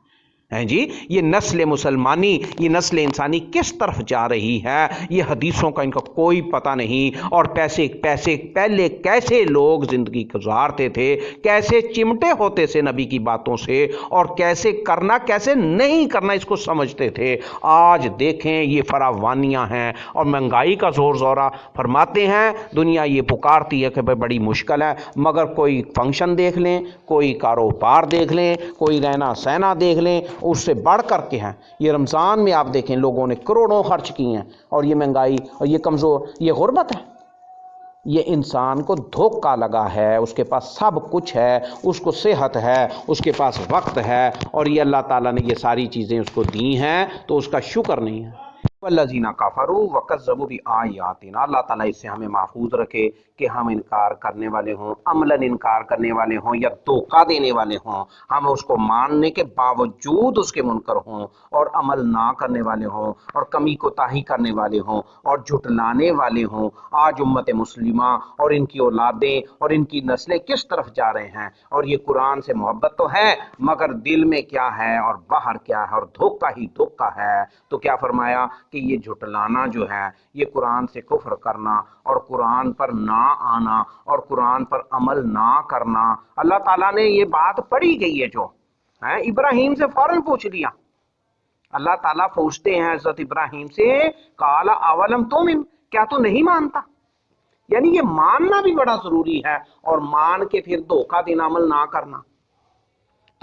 جی. یہ نسل مسلمانی، یہ نسل انسانی کس طرف جا رہی ہے، یہ حدیثوں کا ان کا کوئی پتہ نہیں. اور پیسے پہلے کیسے لوگ زندگی گزارتے تھے، کیسے چمٹے ہوتے تھے نبی کی باتوں سے اور کیسے کرنا کیسے نہیں کرنا اس کو سمجھتے تھے. آج دیکھیں یہ فراوانیاں ہیں اور مہنگائی کا زور زورہ. فرماتے ہیں دنیا یہ پکارتی ہے کہ بڑی مشکل ہے، مگر کوئی فنکشن دیکھ لیں، کوئی کاروبار دیکھ لیں، کوئی رہنا سہنا دیکھ لیں، اس سے بڑھ کر کے ہیں. یہ رمضان میں آپ دیکھیں لوگوں نے کروڑوں خرچ کی ہیں اور یہ مہنگائی اور یہ کمزور، یہ غربت ہے. یہ انسان کو دھوکہ لگا ہے، اس کے پاس سب کچھ ہے، اس کو صحت ہے، اس کے پاس وقت ہے، اور یہ اللہ تعالیٰ نے یہ ساری چیزیں اس کو دی ہیں تو اس کا شکر نہیں ہے۔ والذین کفروا وکذبوا بآیاتنا، اللہ تعالیٰ اس سے ہمیں محفوظ رکھے کہ ہم انکار کرنے والے ہوں، عملاً انکار کرنے والے ہوں یا دھوکہ دینے والے ہوں، ہم اس کو ماننے کے باوجود اس کے منکر ہوں اور عمل نہ کرنے والے ہوں اور کمی کوتاہی کرنے والے ہوں اور جھٹلانے والے ہوں۔ آج امت مسلمہ اور ان کی اولادیں اور ان کی نسلیں کس طرف جا رہے ہیں، اور یہ قرآن سے محبت تو ہے مگر دل میں کیا ہے اور باہر کیا ہے، اور دھوکہ ہی دھوکہ ہے۔ تو کیا فرمایا کہ یہ جھٹلانا جو ہے، یہ قرآن سے کفر کرنا اور قرآن پر نہ آنا اور قرآن پر عمل نہ کرنا۔ اللہ تعالیٰ نے یہ بات پڑھی گئی ہے جو ہے، ابراہیم سے فوراً پوچھ لیا۔ اللہ تعالیٰ پوچھتے ہیں حضرت ابراہیم سے، قال اولم تؤمن، کیا تو نہیں مانتا؟ یعنی یہ ماننا بھی بڑا ضروری ہے، اور مان کے پھر دھوکہ دینا، عمل نہ کرنا۔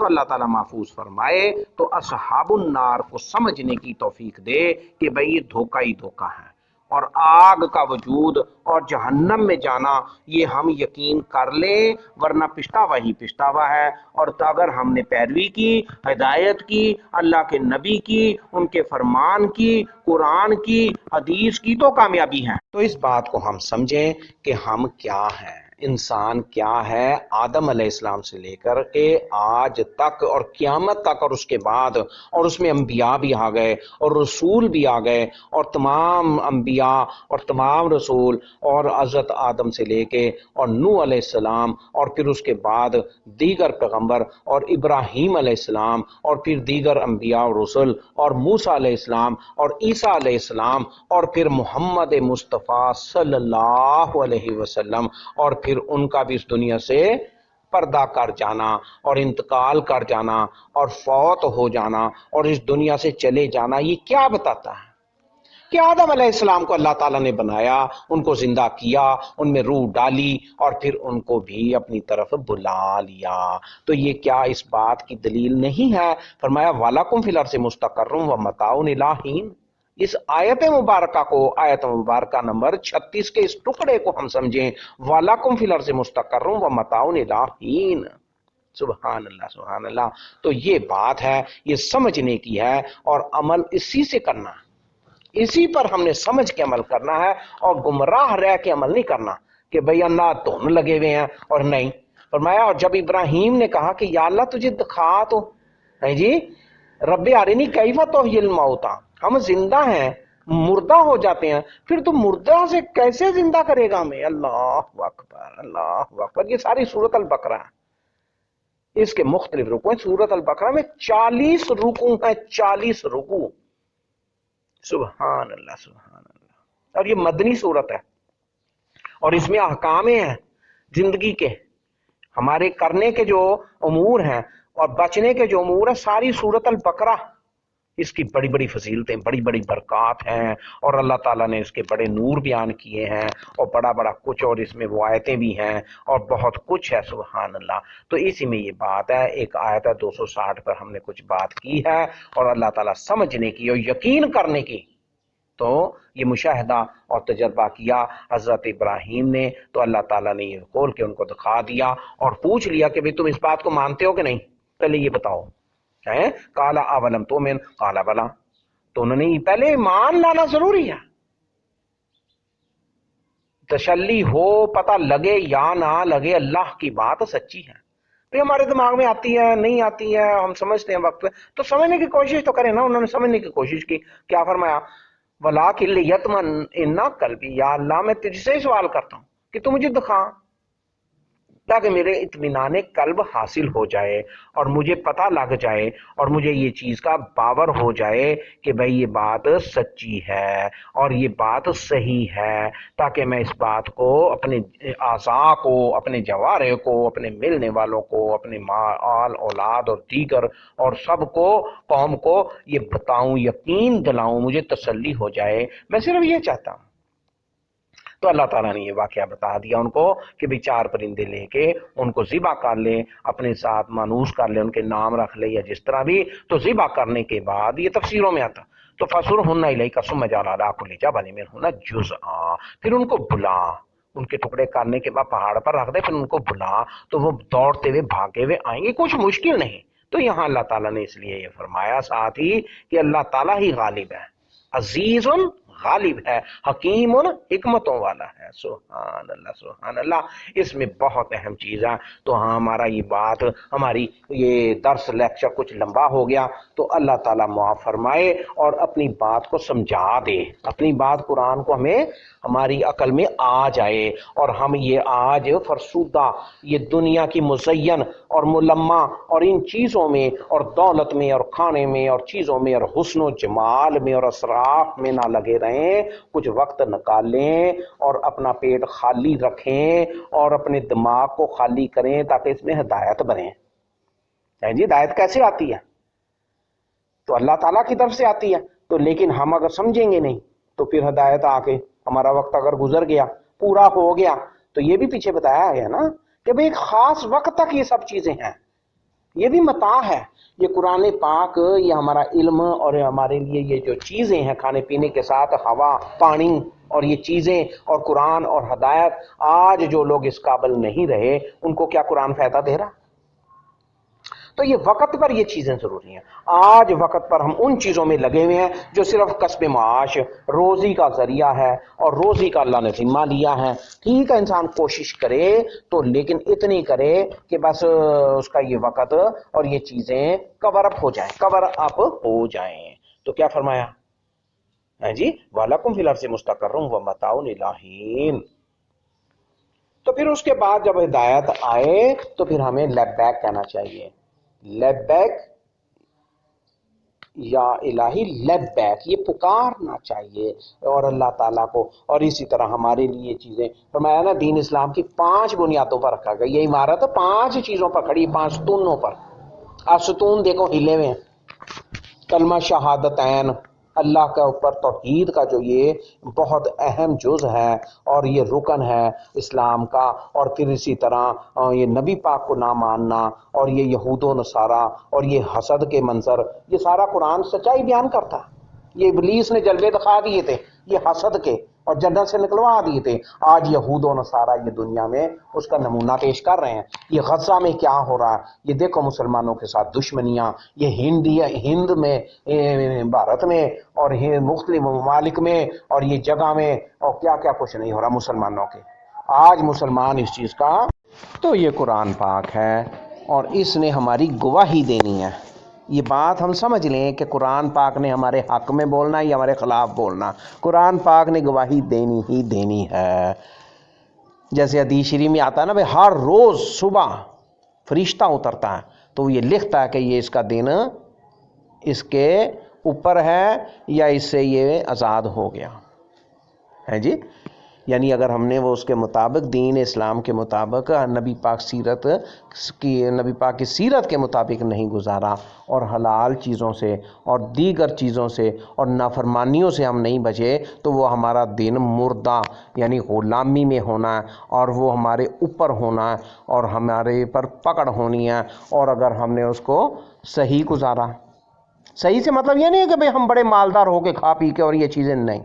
تو اللہ تعالیٰ محفوظ فرمائے تو اصحاب النار کو سمجھنے کی توفیق دے کہ بھئی یہ دھوکہ ہی دھوکہ ہے، اور آگ کا وجود اور جہنم میں جانا یہ ہم یقین کر لیں، ورنہ پچھتاوا ہی پچھتاوا ہے۔ اور اگر ہم نے پیروی کی، ہدایت کی، اللہ کے نبی کی، ان کے فرمان کی، قرآن کی، حدیث کی، تو کامیابی ہے۔ تو اس بات کو ہم سمجھیں کہ ہم کیا ہیں، انسان کیا ہے، آدم علیہ السلام سے لے کر کے آج تک اور قیامت تک اور اس کے بعد، اور اس میں انبیاء بھی آ گئے اور رسول بھی آ گئے، اور تمام انبیاء اور تمام رسول، اور حضرت آدم سے لے کے اور نوح علیہ السلام، اور پھر اس کے بعد دیگر پیغمبر اور ابراہیم علیہ السلام، اور پھر دیگر انبیاء اور رسول، اور موسیٰ علیہ السلام اور عیسیٰ علیہ السلام، اور پھر محمد مصطفیٰ صلی اللہ علیہ وسلم، اور پھر ان کا بھی اس دنیا سے پردہ کر جانا اور انتقال کر جانا اور فوت ہو جانا اور اس دنیا سے چلے جانا، یہ کیا بتاتا ہے کہ آدم علیہ السلام کو اللہ تعالیٰ نے بنایا، ان کو زندہ کیا، ان میں روح ڈالی، اور پھر ان کو بھی اپنی طرف بلا لیا۔ تو یہ کیا اس بات کی دلیل نہیں ہے؟ فرمایا وَلَكُمْ فِي الْأَرْضِ مُسْتَقَرٌّ وَمَتَاعٌ إِلَىٰ حِینٍ۔ اس آیت مبارکہ کو، آیت مبارکہ نمبر 36 کے اس ٹکڑے کو ہم سمجھیں، وَلَكُمْ فِي الْأَرْضِ مُسْتَقَرٌّ وَمَتَاعٌ إِلَىٰ حِینٍ۔ سبحان اللہ، سبحان اللہ۔ تو یہ بات ہے، یہ سمجھنے کی ہے، اور عمل اسی سے کرنا، اسی پر ہم نے سمجھ کے عمل کرنا ہے، اور گمراہ رہ کے عمل نہیں کرنا کہ بھئی اللہ دھن لگے ہوئے ہیں اور نہیں۔ فرمایا اور جب ابراہیم نے کہا کہ یا اللہ تجھے دکھا تو، جی رب ارنی کیف تحیی الموتیٰ، ہم زندہ ہیں، مردہ ہو جاتے ہیں، پھر تو مردہ سے کیسے زندہ کرے گا ہمیں؟ اللہ اکبر، اللہ اکبر۔ یہ ساری سورۃ البقرہ ہے، اس کے مختلف رکوع ہیں۔ سورۃ البقرہ میں 40 رکوع ہیں، 40 رکوع۔ سبحان اللہ، سبحان اللہ۔ اور یہ مدنی صورت ہے، اور اس میں احکام ہیں زندگی کے، ہمارے کرنے کے جو امور ہیں اور بچنے کے جو امور ہیں، ساری سورۃ البقرہ اس کی بڑی بڑی فضیلتیں، بڑی بڑی برکات ہیں، اور اللہ تعالیٰ نے اس کے بڑے نور بیان کیے ہیں، اور بڑا بڑا کچھ، اور اس میں وہ آیتیں بھی ہیں اور بہت کچھ ہے۔ سبحان اللہ۔ تو اسی میں یہ بات ہے، ایک آیت ہے 260 پر ہم نے کچھ بات کی ہے، اور اللہ تعالیٰ سمجھنے کی اور یقین کرنے کی تو یہ مشاہدہ اور تجربہ کیا حضرت ابراہیم نے، تو اللہ تعالیٰ نے یہ کھول کے ان کو دکھا دیا اور پوچھ لیا کہ بھئی تم اس بات کو مانتے ہو کہ نہیں؟ پہلے یہ بتاؤ۔ قال اولم تؤمن قال بلا، تو انہوں نے پہلے ایمان لانا ضروری ہے، تسلی ہو، پتہ لگے یا نہ لگے اللہ کی بات سچی ہے۔ تو ہمارے دماغ میں آتی ہے، نہیں آتی ہے، ہم سمجھتے ہیں وقت پہ، تو سمجھنے کی کوشش تو کریں نا۔ انہوں نے سمجھنے کی کوشش کی، کیا فرمایا وَلَٰكِن لِيَطْمَئِنَّ قَلْبِي، یا اللہ میں تجھ سے سوال کرتا ہوں کہ تو مجھے دکھا، تاکہ میرے اطمینان قلب حاصل ہو جائے اور مجھے پتہ لگ جائے اور مجھے یہ چیز کا باور ہو جائے کہ بھئی یہ بات سچی ہے اور یہ بات صحیح ہے، تاکہ میں اس بات کو اپنے اعضاء کو، اپنے جوارح کو، اپنے ملنے والوں کو، اپنے مال اولاد اور دیگر اور سب کو، قوم کو یہ بتاؤں، یقین دلاؤں، مجھے تسلی ہو جائے، میں صرف یہ چاہتا ہوں۔ تو اللہ تعالیٰ نے یہ واقعہ بتا دیا ان کو کہ بھی 4 پرندے لے کے ان کو ذبح کر لے، اپنے ساتھ مانوس کر لے، ان کے نام رکھ لے یا جس طرح بھی۔ تو ذبح کرنے کے بعد یہ تفسیروں میں آتا تو فَصُرْهُنَّ إِلَيْكَ ثُمَّ اجْعَلْ عَلَىٰ كُلِّ جَبَلٍ مِّنْهُنَّ جُزْءًا، پھر ان کو بلا، ان کے ٹکڑے کرنے کے بعد پہاڑ پر رکھ دے، پھر ان کو بلا تو وہ دوڑتے ہوئے بھاگے ہوئے آئیں گے، کچھ مشکل نہیں۔ تو یہاں اللہ تعالیٰ نے اس لیے یہ فرمایا ساتھ ہی کہ اللہ تعالیٰ ہی غالب ہے، عزیز غالب ہے، حکیم حکمتوں والا ہے۔ سبحان اللہ سبحان اللہ۔ اس میں بہت اہم چیز ہے۔ تو ہاں، ہماری یہ درس لیکچر کچھ لمبا ہو گیا، تو اللہ تعالیٰ معاف فرمائے اور اپنی بات کو سمجھا دے، اپنی بات قرآن کو ہمیں ہماری عقل میں آ جائے، اور ہم یہ آج فرسودہ یہ دنیا کی مزین اور ملمہ اور ان چیزوں میں اور دولت میں اور کھانے میں اور چیزوں میں اور حسن و جمال میں اور اسراف میں نہ لگے رہیں، کچھ وقت نکالیں اور اپنا پیٹ خالی رکھیں اور اپنے دماغ کو خالی کریں تاکہ اس میں ہدایت بنے۔ جی ہدایت کیسے آتی ہے؟ تو اللہ تعالیٰ کی طرف سے آتی ہے، تو لیکن ہم اگر سمجھیں گے نہیں تو پھر ہدایت آ کے ہمارا وقت اگر گزر گیا، پورا ہو گیا، تو یہ بھی پیچھے بتایا ہے نا کہ بھئی ایک خاص وقت تک یہ سب چیزیں ہیں، یہ بھی متاع ہے۔ یہ قرآن پاک، یہ ہمارا علم اور ہمارے لیے یہ جو چیزیں ہیں کھانے پینے کے ساتھ ہوا پانی اور یہ چیزیں اور قرآن اور ہدایت، آج جو لوگ اس قابل نہیں رہے ان کو کیا قرآن فائدہ دے رہا؟ تو یہ وقت پر یہ چیزیں ضروری ہیں۔ آج وقت پر ہم ان چیزوں میں لگے ہوئے ہیں جو صرف کسب معاش، روزی کا ذریعہ ہے اور روزی کا اللہ نے ذمہ لیا ہے۔ ٹھیک ہے، انسان کوشش کرے تو، لیکن اتنی کرے کہ بس اس کا یہ وقت اور یہ چیزیں کور اپ ہو جائیں، کور اپ ہو جائیں۔ تو کیا فرمایا جی؟ وَلَكُمْ فِي الْأَرْضِ مُسْتَقَرٌّ وَمَتَاعٌ إِلَىٰ حِينٍ۔ تو پھر اس کے بعد جب ہدایت آئے تو پھر ہمیں لبیک کہنا چاہیے، لبیک یا الہی لبیک، یہ پکارنا چاہیے اور اللہ تعالیٰ کو۔ اور اسی طرح ہمارے لیے چیزیں فرمایا نا، دین اسلام کی 5 بنیادوں پر رکھا گیا۔ یہ عمارت 5 چیزوں پر کھڑی، 5 ستونوں پر۔ ستون دیکھو ہلے ہوئے ہیں۔ کلمہ شہادتین، اللہ کے اوپر توحید کا جو یہ بہت اہم جز ہے اور یہ رکن ہے اسلام کا، اور پھر اسی طرح یہ نبی پاک کو نہ ماننا اور یہ یہود و نصارہ اور یہ حسد کے منظر، یہ سارا قرآن سچائی بیان کرتا ہے۔ یہ ابلیس نے جلوے دکھا دیے تھے یہ حسد کے اور جنت سے نکلوا دیے تھے، آج یہود و نصارہ یہ دنیا میں اس کا نمونہ پیش کر رہے ہیں۔ یہ غزہ میں کیا ہو رہا ہے، یہ دیکھو مسلمانوں کے ساتھ دشمنیاں، یہ ہند میں، بھارت میں اور مختلف ممالک میں اور یہ جگہ میں، اور کیا کیا کچھ نہیں ہو رہا مسلمانوں کے۔ آج مسلمان اس چیز کا، تو یہ قرآن پاک ہے اور اس نے ہماری گواہی دینی ہے۔ یہ بات ہم سمجھ لیں کہ قرآن پاک نے ہمارے حق میں بولنا یا ہمارے خلاف بولنا، قرآن پاک نے گواہی دینی ہی دینی ہے۔ جیسے حدیث شریف میں آتا ہے نا، بھائی ہر روز صبح فرشتہ اترتا ہے تو یہ لکھتا ہے کہ یہ اس کا دن اس کے اوپر ہے یا اس سے یہ آزاد ہو گیا ہے جی۔ یعنی اگر ہم نے وہ اس کے مطابق دین اسلام کے مطابق نبی پاک کی سیرت کے مطابق نہیں گزارا اور حلال چیزوں سے اور دیگر چیزوں سے اور نافرمانیوں سے ہم نہیں بچے، تو وہ ہمارا دین مردہ یعنی غلامی میں ہونا ہے اور وہ ہمارے اوپر ہونا ہے اور ہمارے پر پکڑ ہونی ہے۔ اور اگر ہم نے اس کو صحیح گزارا، صحیح سے مطلب یہ نہیں ہے کہ بھئی ہم بڑے مالدار ہو کے کھا پی کے اور یہ چیزیں نہیں،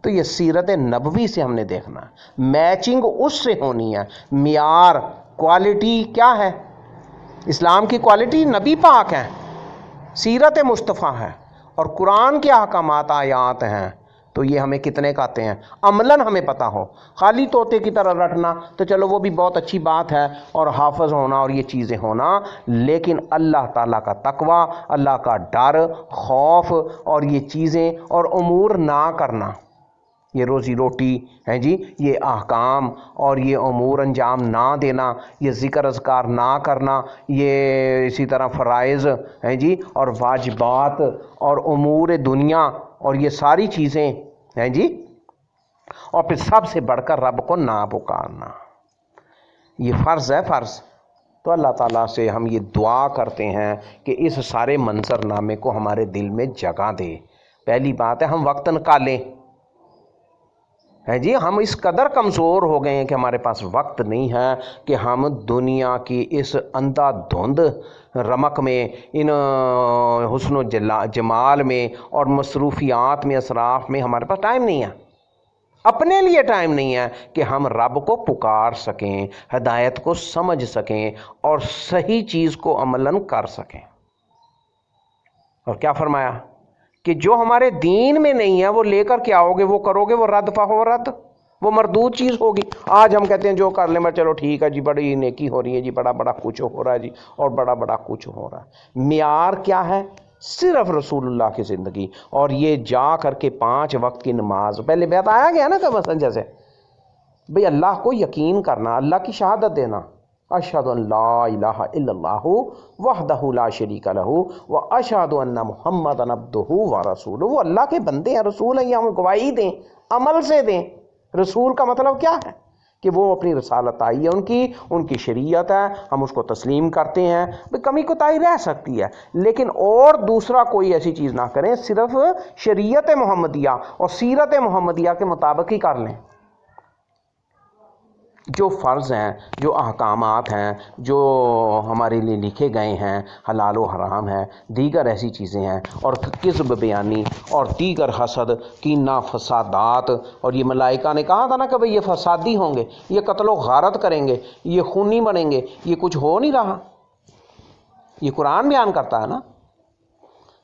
تو یہ سیرت نبوی سے ہم نے دیکھنا ہے، میچنگ اس سے ہونی ہے۔ معیار، کوالٹی کیا ہے؟ اسلام کی کوالٹی نبی پاک ہے، سیرت مصطفیٰ ہے اور قرآن کے احکامات آیات ہیں۔ تو یہ ہمیں کتنے کہتے ہیں عملاً ہمیں پتہ ہو۔ خالی طوطے کی طرح رٹنا تو چلو وہ بھی بہت اچھی بات ہے، اور حافظ ہونا اور یہ چیزیں ہونا، لیکن اللہ تعالیٰ کا تقوی، اللہ کا ڈر، خوف اور یہ چیزیں اور امور نہ کرنا، یہ روزی روٹی ہے جی، یہ احکام اور یہ امور انجام نہ دینا، یہ ذکر اذکار نہ کرنا، یہ اسی طرح فرائض ہیں جی اور واجبات اور امور دنیا اور یہ ساری چیزیں ہیں جی، اور پھر سب سے بڑھ کر رب کو نہ پکارنا، یہ فرض ہے، فرض۔ تو اللہ تعالیٰ سے ہم یہ دعا کرتے ہیں کہ اس سارے منظر نامے کو ہمارے دل میں جگہ دے۔ پہلی بات ہے ہم وقت نکالیں ہے جی، ہم اس قدر کمزور ہو گئے ہیں کہ ہمارے پاس وقت نہیں ہے کہ ہم دنیا کی اس اندھا دھند رمق میں، ان حسن و جمال میں اور مصروفیات میں، اسراف میں ہمارے پاس ٹائم نہیں ہے۔ اپنے لیے ٹائم نہیں ہے کہ ہم رب کو پکار سکیں، ہدایت کو سمجھ سکیں اور صحیح چیز کو عملاً کر سکیں۔ اور کیا فرمایا کہ جو ہمارے دین میں نہیں ہے وہ لے کر کے آؤ گے، وہ کرو گے، وہ رد فہو رد، وہ مردود چیز ہوگی۔ آج ہم کہتے ہیں جو کر لیں میں چلو ٹھیک ہے جی، بڑی نیکی ہو رہی ہے جی، بڑا بڑا کچھ ہو رہا ہے جی، اور بڑا بڑا کچھ ہو رہا ہے۔ معیار کیا ہے؟ صرف رسول اللہ کی زندگی، اور یہ جا کر کے 5 وقت کی نماز، پہلے بتایا گیا نا کہ مثلا جیسے بھئی اللہ کو یقین کرنا، اللہ کی شہادت دینا، اشہد ان لا الہ الا اللہ وحدہ لا شریک لہ واشہد ان محمدا عبدہ ورسولہ۔ وہ اللہ کے بندے ہیں، رسول ہیں، یہ ہم گواہی دیں، عمل سے دیں۔ رسول کا مطلب کیا ہے کہ وہ اپنی رسالت آئی ہے، ان کی شریعت ہے، ہم اس کو تسلیم کرتے ہیں۔ کمی کوتاہی رہ سکتی ہے لیکن اور دوسرا کوئی ایسی چیز نہ کریں، صرف شریعت محمدیہ اور سیرت محمدیہ کے مطابق ہی کر لیں۔ جو فرض ہیں، جو احکامات ہیں، جو ہمارے لیے لکھے گئے ہیں، حلال و حرام ہیں، دیگر ایسی چیزیں ہیں، اور کذب بیانی اور دیگر حسد، کینہ، فسادات، اور یہ ملائکہ نے کہا تھا نا کہ بھئی یہ فسادی ہوں گے، یہ قتل و غارت کریں گے، یہ خونی بنیں گے، یہ کچھ ہو نہیں رہا، یہ قرآن بیان کرتا ہے نا۔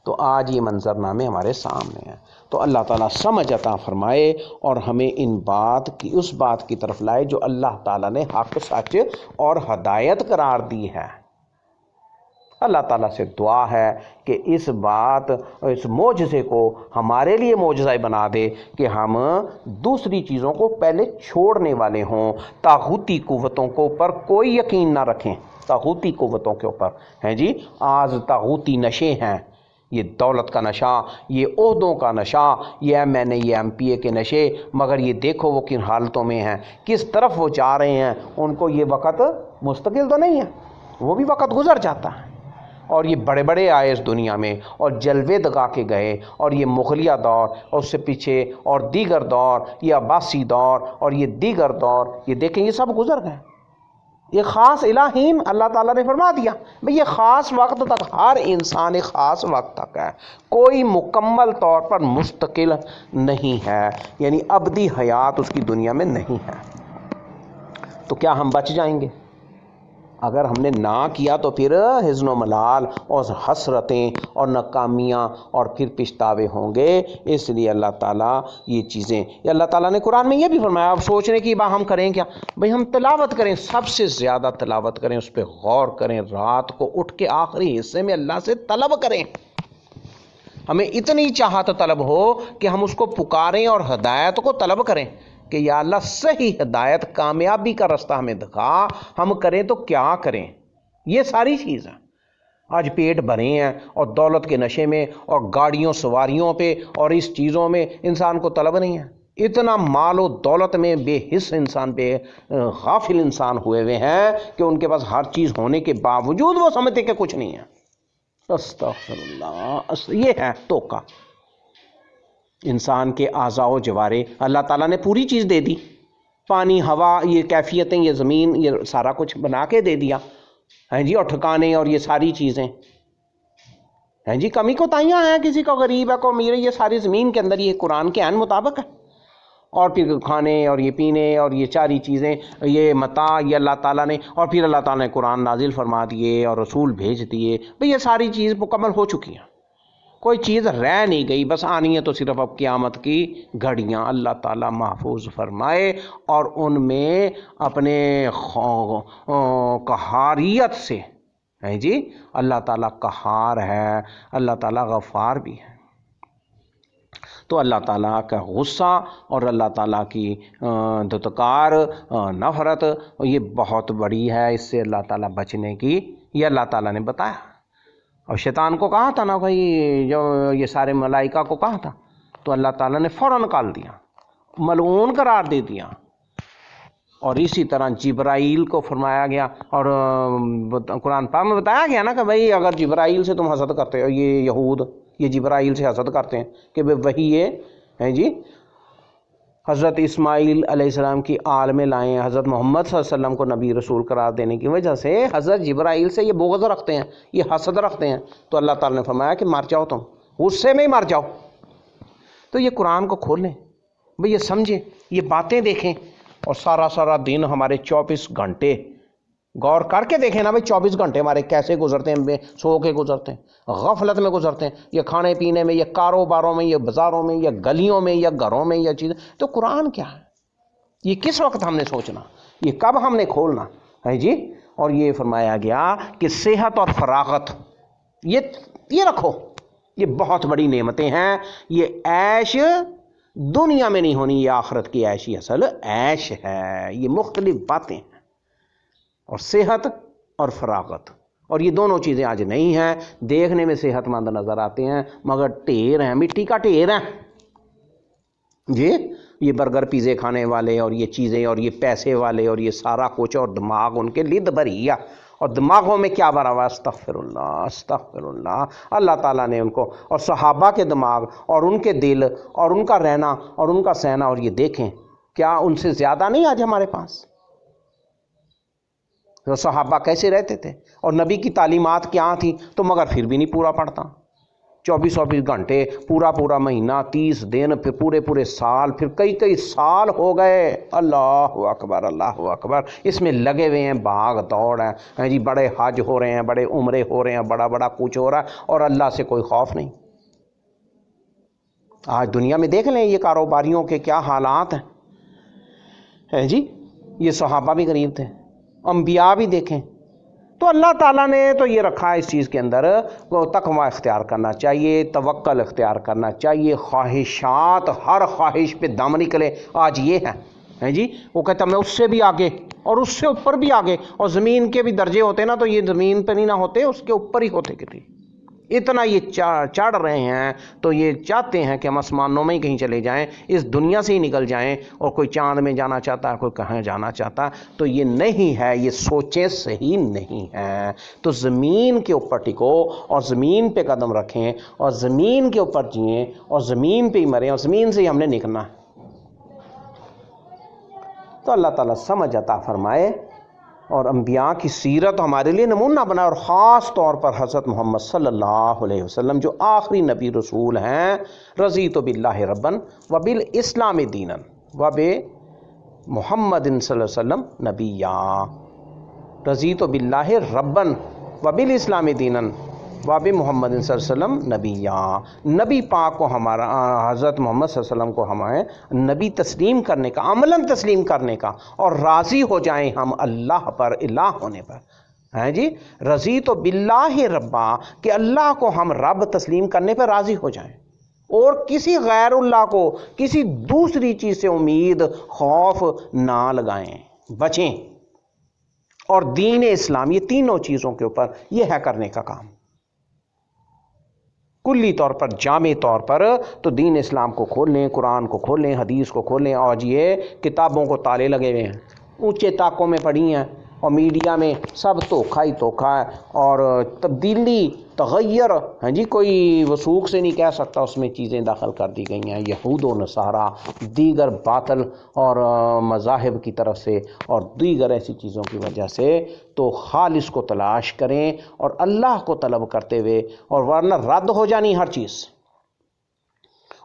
تو آج یہ منظرنامے ہمارے سامنے ہیں، تو اللہ تعالیٰ سمجھ عطا فرمائے اور ہمیں اس بات کی طرف لائے جو اللہ تعالیٰ نے حق، سچ اور ہدایت قرار دی ہے۔ اللہ تعالیٰ سے دعا ہے کہ اس معجزے کو ہمارے لیے معجزہ بنا دے کہ ہم دوسری چیزوں کو پہلے چھوڑنے والے ہوں، طاغوتی قوتوں کے اوپر کوئی یقین نہ رکھیں، طاغوتی قوتوں کے اوپر ہیں جی۔ آج طاغوتی نشے ہیں، یہ دولت کا نشہ، یہ عہدوں کا نشہ، یہ MNA، یہ MPA کے نشے، مگر یہ دیکھو وہ کن حالتوں میں ہیں، کس طرف وہ جا رہے ہیں۔ ان کو یہ وقت مستقل تو نہیں ہے، وہ بھی وقت گزر جاتا ہے، اور یہ بڑے بڑے آئے اس دنیا میں اور جلوے دگا کے گئے، اور یہ مغلیہ دور اور اس سے پیچھے اور دیگر دور، یہ عباسی دور اور یہ دیگر دور، یہ دیکھیں یہ سب گزر گئے۔ یہ خاص الہین اللہ تعالیٰ نے فرما دیا بھئی یہ خاص وقت تک، ہر انسان ایک خاص وقت تک ہے، کوئی مکمل طور پر مستقل نہیں ہے، یعنی ابدی حیات اس کی دنیا میں نہیں ہے۔ تو کیا ہم بچ جائیں گے؟ اگر ہم نے نہ کیا تو پھر حزن و ملال اور حسرتیں اور ناکامیاں اور پھر پچھتاوے ہوں گے۔ اس لیے اللہ تعالیٰ یہ چیزیں، اللہ تعالیٰ نے قرآن میں یہ بھی فرمایا، اب سوچنے کی بات ہم کریں کیا؟ بھئی ہم تلاوت کریں، سب سے زیادہ تلاوت کریں، اس پہ غور کریں، رات کو اٹھ کے آخری حصے میں اللہ سے طلب کریں، ہمیں اتنی چاہت طلب ہو کہ ہم اس کو پکاریں اور ہدایت کو طلب کریں کہ یا اللہ صحیح ہدایت، کامیابی کا رستہ ہمیں دکھا، ہم کریں تو کیا کریں۔ یہ ساری چیز ہے۔ آج پیٹ بھرے ہیں اور دولت کے نشے میں اور گاڑیوں سواریوں پہ اور اس چیزوں میں انسان کو طلب نہیں ہے، اتنا مال و دولت میں بے حس انسان، بے غافل انسان ہوئے ہیں کہ ان کے پاس ہر چیز ہونے کے باوجود وہ سمجھتے کہ کچھ نہیں ہے۔ استغفر اللہ، یہ ہے توقع انسان کے اعضاء و جوارے۔ اللہ تعالیٰ نے پوری چیز دے دی، پانی، ہوا، یہ کیفیتیں، یہ زمین، یہ سارا کچھ بنا کے دے دیا ہیں جی، اور ٹھکانے اور یہ ساری چیزیں ہیں جی۔ کمی کوتاہیاں ہیں، کسی کو غریب ہے کو امیر ہے، یہ ساری زمین کے اندر یہ قرآن کے عین مطابق ہے، اور پھر کھانے اور یہ پینے اور یہ ساری چیزیں، یہ متاع، یہ اللہ تعالیٰ نے، اور پھر اللہ تعالیٰ نے قرآن نازل فرما دیے اور رسول بھیج دیے، بھئی یہ ساری چیز مکمل ہو چکی ہیں، کوئی چیز رہ نہیں گئی، بس آنی ہے تو صرف اب قیامت کی گھڑیاں۔ اللہ تعالیٰ محفوظ فرمائے اور ان میں اپنے قہاریت سے ہے جی، اللہ تعالیٰ قہار ہے، اللہ تعالیٰ غفار بھی ہے۔ تو اللہ تعالیٰ کا غصہ اور اللہ تعالیٰ کی دھتکار، نفرت، یہ بہت بڑی ہے، اس سے اللہ تعالیٰ بچنے کی یہ اللہ تعالیٰ نے بتایا۔ اور شیطان کو کہا تھا نا بھائی، جو یہ سارے ملائکہ کو کہا تھا تو اللہ تعالیٰ نے فوراً نکال دیا، ملعون قرار دے دیا۔ اور اسی طرح جبرائیل کو فرمایا گیا، اور قرآن پاک میں بتایا گیا نا کہ بھائی اگر جبرائیل سے تم حسد کرتے ہو، یہ یہود یہ جبرائیل سے حسد کرتے ہیں کہ وہی یہ ہیں جی، حضرت اسماعیل علیہ السلام کی آل میں لائیں، حضرت محمد صلی اللہ علیہ وسلم کو نبی رسول قرار دینے کی وجہ سے حضرت جبرائیل سے یہ بغض رکھتے ہیں، یہ حسد رکھتے ہیں، تو اللہ تعالیٰ نے فرمایا کہ مر جاؤ، تم غصے میں ہی مر جاؤ۔ تو یہ قرآن کو کھولیں بھئی یہ سمجھیں، یہ باتیں دیکھیں، اور سارا سارا دن ہمارے 24 گھنٹے غور کر کے دیکھیں نا بھائی، 24 گھنٹے ہمارے کیسے گزرتے ہیں، سو کے گزرتے ہیں، غفلت میں گزرتے ہیں، یہ کھانے پینے میں، یہ کاروباروں میں، یہ بازاروں میں، یا گلیوں میں، یا گھروں میں، یا چیزیں. تو قرآن کیا ہے؟ یہ کس وقت ہم نے سوچنا، یہ کب ہم نے کھولنا ہے جی. اور یہ فرمایا گیا کہ صحت اور فراغت یہ رکھو، یہ بہت بڑی نعمتیں ہیں. یہ عیش دنیا میں نہیں ہونی، یہ آخرت کی عیش ہی اصل عیش ہے. یہ مختلف باتیں ہیں، اور صحت اور فراغت، اور یہ دونوں چیزیں آج نہیں ہیں. دیکھنے میں صحت مند نظر آتے ہیں مگر ڈھیر ہیں، مٹی کا ڈھیر ہیں جی. یہ برگر پیزے کھانے والے، اور یہ چیزیں، اور یہ پیسے والے، اور یہ سارا کچھ، اور دماغ ان کے لد بھری ہے، اور دماغوں میں کیا بھرا ہوا؟ استغفر اللہ، استغفر اللہ. اللہ تعالیٰ نے ان کو، اور صحابہ کے دماغ، اور ان کے دل، اور ان کا رہنا، اور ان کا سہنا، اور یہ دیکھیں کیا ان سے زیادہ نہیں آج ہمارے پاس؟ تو صحابہ کیسے رہتے تھے، اور نبی کی تعلیمات کیا تھیں، تو مگر پھر بھی نہیں پورا پڑتا. 24 گھنٹے، پورا مہینہ، 30 دن، پھر پورے سال، پھر کئی سال ہو گئے. اللہ اکبر، اللہ اکبر. اس میں لگے ہوئے ہیں، بھاگ دوڑ ہے جی. بڑے حج ہو رہے ہیں، بڑے عمرے ہو رہے ہیں، بڑا کچھ ہو رہا ہے، اور اللہ سے کوئی خوف نہیں. آج دنیا میں دیکھ لیں یہ کاروباریوں کے کیا حالات ہیں جی. یہ صحابہ بھی غریب تھے، انبیاء بھی دیکھیں. تو اللہ تعالیٰ نے تو یہ رکھا ہے اس چیز کے اندر، تقویٰ اختیار کرنا چاہیے، توکل اختیار کرنا چاہیے. خواہشات، ہر خواہش پہ دم نکلے. آج یہ ہے جی، وہ کہتا میں اس سے بھی آگے، اور اس سے اوپر بھی آگے، اور زمین کے بھی درجے ہوتے نا، تو یہ زمین پہ نہیں نہ ہوتے، اس کے اوپر ہی ہوتے کتنی. اتنا یہ چڑھ رہے ہیں، تو یہ چاہتے ہیں کہ ہم آسمانوں میں ہی کہیں چلے جائیں، اس دنیا سے ہی نکل جائیں. اور کوئی چاند میں جانا چاہتا ہے، کوئی کہاں جانا چاہتا ہے. تو یہ نہیں ہے، یہ سوچیں صحیح نہیں ہیں. تو زمین کے اوپر ٹکو، اور زمین پہ قدم رکھیں، اور زمین کے اوپر جئیں، اور زمین پہ ہی مریں، اور زمین سے ہی ہم نے نکلنا ہے. تو اللہ تعالیٰ سمجھ عطا فرمائے، اور انبیاء کی سیرت ہمارے لیے نمونہ بنا. اور خاص طور پر حضرت محمد صلی اللہ علیہ وسلم جو آخری نبی رسول ہیں. رضیت باللہ ربًا وبالاسلام دینا وبمحمد صلی اللہ علیہ وسلم نبیّا. رضیت باللہ ربًا وبالاسلام دینا وبمحمد صلی اللہ علیہ وسلم نبیّا. نبی پاک کو ہمارا، حضرت محمد صلی اللہ علیہ وسلم کو ہمیں نبی تسلیم کرنے کا، عملاً تسلیم کرنے کا، اور راضی ہو جائیں ہم اللہ پر، الہ ہونے پر ہیں جی. رضیت باللہ ربا، کہ اللہ کو ہم رب تسلیم کرنے پر راضی ہو جائیں، اور کسی غیر اللہ کو، کسی دوسری چیز سے امید، خوف نہ لگائیں، بچیں. اور دین اسلام، یہ تینوں چیزوں کے اوپر یہ ہے کرنے کا کام. کلی طور پر، جامع طور پر تو دین اسلام کو کھول لیں، قرآن کو کھول لیں، حدیث کو کھول لیں. اور یہ کتابوں کو تالے لگے ہوئے ہیں، اونچے طاقوں میں پڑھی ہیں، اور میڈیا میں سب دھوکہ ہی دھوکہ ہے. اور تبدیلی، تغیر، ہاں جی، کوئی وثوق سے نہیں کہہ سکتا، اس میں چیزیں داخل کر دی گئی ہیں یہود و نصارہ، دیگر باطل اور مذاہب کی طرف سے، اور دیگر ایسی چیزوں کی وجہ سے. تو خالص کو تلاش کریں، اور اللہ کو طلب کرتے ہوئے، اور ورنہ رد ہو جانی ہر چیز.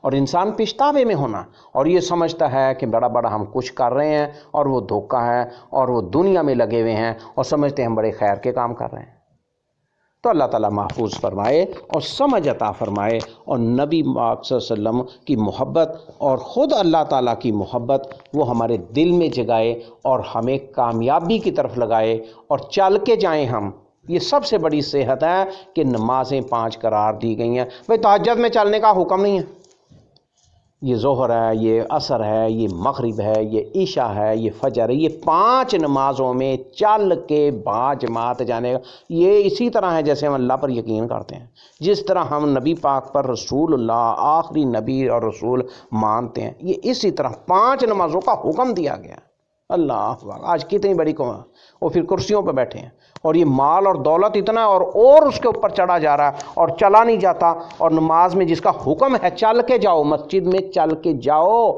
اور انسان پچھتاوے میں ہونا، اور یہ سمجھتا ہے کہ بڑا ہم کچھ کر رہے ہیں، اور وہ دھوکہ ہے، اور وہ دنیا میں لگے ہوئے ہیں، اور سمجھتے ہیں ہم بڑے خیر کے کام کر رہے ہیں. تو اللہ تعالیٰ محفوظ فرمائے، اور سمجھ عطا فرمائے، اور نبی پاک صلی اللہ علیہ وسلم کی محبت، اور خود اللہ تعالیٰ کی محبت وہ ہمارے دل میں جگائے، اور ہمیں کامیابی کی طرف لگائے، اور چل کے جائیں ہم. یہ سب سے بڑی صحت ہے کہ نمازیں 5 قرار دی گئی ہیں. بھئی تہجد میں چلنے کا حکم نہیں ہے. یہ ظہر ہے، یہ عصر ہے، یہ مغرب ہے، یہ عشاء ہے، یہ فجر ہے، یہ 5 نمازوں میں چل کے باجماعت جانے کا. یہ اسی طرح ہے جیسے ہم اللہ پر یقین کرتے ہیں، جس طرح ہم نبی پاک پر، رسول اللہ آخری نبی اور رسول مانتے ہیں. یہ اسی طرح 5 نمازوں کا حکم دیا گیا. اللہ آج کتنی بڑی قوم، وہ پھر کرسیوں پہ بیٹھے ہیں، اور یہ مال اور دولت اتنا، اور اس کے اوپر چڑھا جا رہا ہے، اور چلا نہیں جاتا. اور نماز میں جس کا حکم ہے چل کے جاؤ، مسجد میں چل کے جاؤ.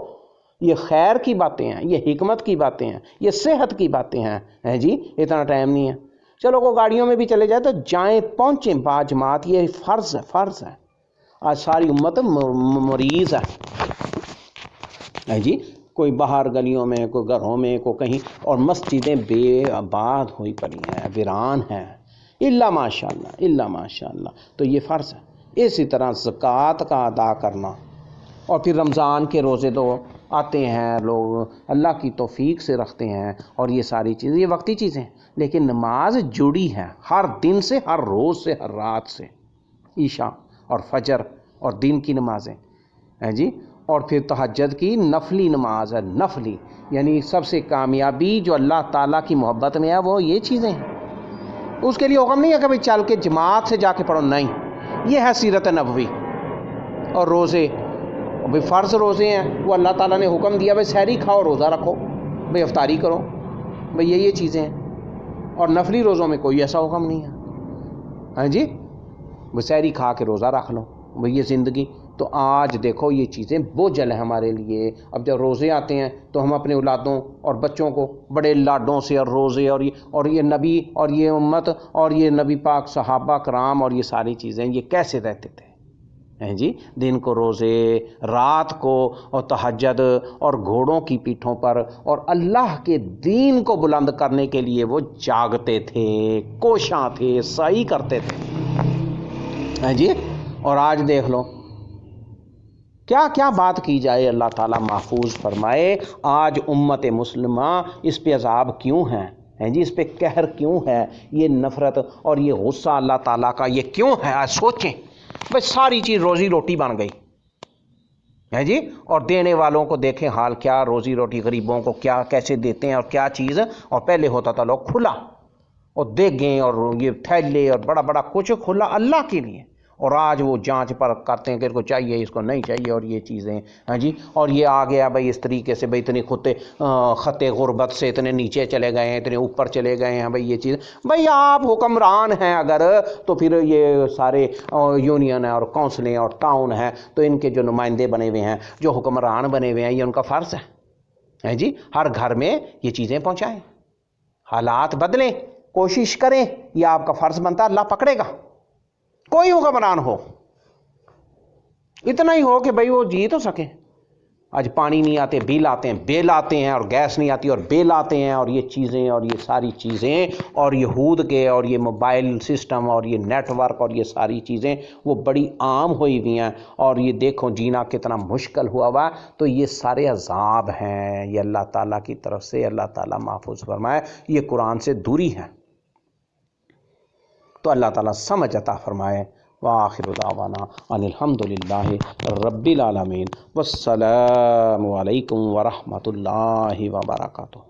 یہ خیر کی باتیں ہیں، یہ حکمت کی باتیں ہیں، یہ صحت کی باتیں ہیں جی. اتنا ٹائم نہیں ہے، چلو کو گاڑیوں میں بھی چلے جائے تو جائیں، پہنچیں باجماعت. یہ فرض ہے، فرض ہے. آج ساری امت مریض ہے. جی کوئی باہر گلیوں میں، کوئی گھروں میں، کوئی کہیں، اور مسجدیں بے آباد ہوئی پڑی ہیں، ویران ہیں، الا ماشاء اللہ، الا ماشاء اللہ. تو یہ فرض ہے. اسی طرح زکوٰۃ کا ادا کرنا. اور پھر رمضان کے روزے تو آتے ہیں، لوگ اللہ کی توفیق سے رکھتے ہیں، اور یہ ساری چیزیں یہ وقتی چیزیں ہیں، لیکن نماز جڑی ہے ہر دن سے، ہر روز سے، ہر رات سے. عشاء اور فجر اور دن کی نمازیں ہیں جی. اور پھر تہجد کی نفلی نماز ہے، نفلی، یعنی سب سے کامیابی جو اللہ تعالیٰ کی محبت میں ہے وہ یہ چیزیں ہیں. اس کے لیے حکم نہیں ہے کہ بھائی چل کے جماعت سے جا کے پڑھو، نہیں، یہ ہے سیرت نبوی. اور روزے بھائی فرض روزے ہیں، وہ اللہ تعالیٰ نے حکم دیا بھائی سحری کھاؤ، روزہ رکھو، بھائی افطاری کرو، بھائی یہ چیزیں ہیں. اور نفلی روزوں میں کوئی ایسا حکم نہیں ہے. ہاں جی، بھائی سحری کھا کے روزہ رکھ لو، بھائی یہ زندگی. تو آج دیکھو یہ چیزیں بوجھل ہیں ہمارے لیے. اب جب روزے آتے ہیں تو ہم اپنے اولادوں اور بچوں کو بڑے لاڈوں سے اور روزے اور یہ نبی اور یہ امت اور یہ نبی پاک صحابہ کرام اور یہ ساری چیزیں یہ کیسے رہتے تھے ہیں جی. دن کو روزے، رات کو اور تہجد اور گھوڑوں کی پیٹھوں پر اور اللہ کے دین کو بلند کرنے کے لیے وہ جاگتے تھے، کوشاں تھے، سعی کرتے تھے ہیں جی. اور آج دیکھ لو کیا کیا بات کی جائے، اللہ تعالیٰ محفوظ فرمائے. آج امت مسلمہ اس پہ عذاب کیوں ہیں جی، اس پہ قہر کیوں ہے، یہ نفرت اور یہ غصہ اللہ تعالیٰ کا یہ کیوں ہے؟ آج سوچیں بھائی ساری چیز روزی روٹی بن گئی ہے جی. اور دینے والوں کو دیکھیں حال کیا، روزی روٹی غریبوں کو کیا کیسے دیتے ہیں اور کیا چیز. اور پہلے ہوتا تھا لوگ کھلا اور دیگیں اور یہ تھیلے اور بڑا بڑا کچھ کھلا اللہ کے لیے. اور آج وہ جانچ پر کرتے ہیں کہ اس کو چاہیے، اس کو نہیں چاہیے، اور یہ چیزیں ہاں جی. اور یہ آ گیا بھائی اس طریقے سے، بھائی اتنی خط غربت سے اتنے نیچے چلے گئے ہیں، اتنے اوپر چلے گئے ہیں. بھائی یہ چیز، بھائی آپ حکمران ہیں اگر تو پھر یہ سارے یونین اور کونسلیں اور ٹاؤن ہیں تو ان کے جو نمائندے بنے ہوئے ہیں، جو حکمران بنے ہوئے ہیں، یہ ان کا فرض ہے جی ہر گھر میں یہ چیزیں پہنچائیں. حالات بدلیں، کوشش کریں، یہ آپ کا فرض بنتا ہے. اللہ پکڑے گا. کوئی حکمران ہو، اتنا ہی ہو کہ بھائی وہ جی تو سکیں. آج پانی نہیں آتے، بل آتے ہیں، بیل آتے ہیں، اور گیس نہیں آتی اور بیل آتے ہیں، اور یہ چیزیں اور یہ ساری چیزیں اور یہود کے اور یہ موبائل سسٹم اور یہ نیٹ ورک اور یہ ساری چیزیں وہ بڑی عام ہوئی ہوئی ہیں. اور یہ دیکھو جینا کتنا مشکل ہوا. تو یہ سارے عذاب ہیں، یہ اللہ تعالیٰ کی طرف سے. اللہ تعالیٰ محفوظ فرمائے. یہ قرآن سے دوری ہے. تو اللہ تعالیٰ سمجھ عطا فرمائے. وآخر دعوانا ان الحمدللہ رب العالمین. والسلام علیکم ورحمۃ اللہ وبرکاتہ.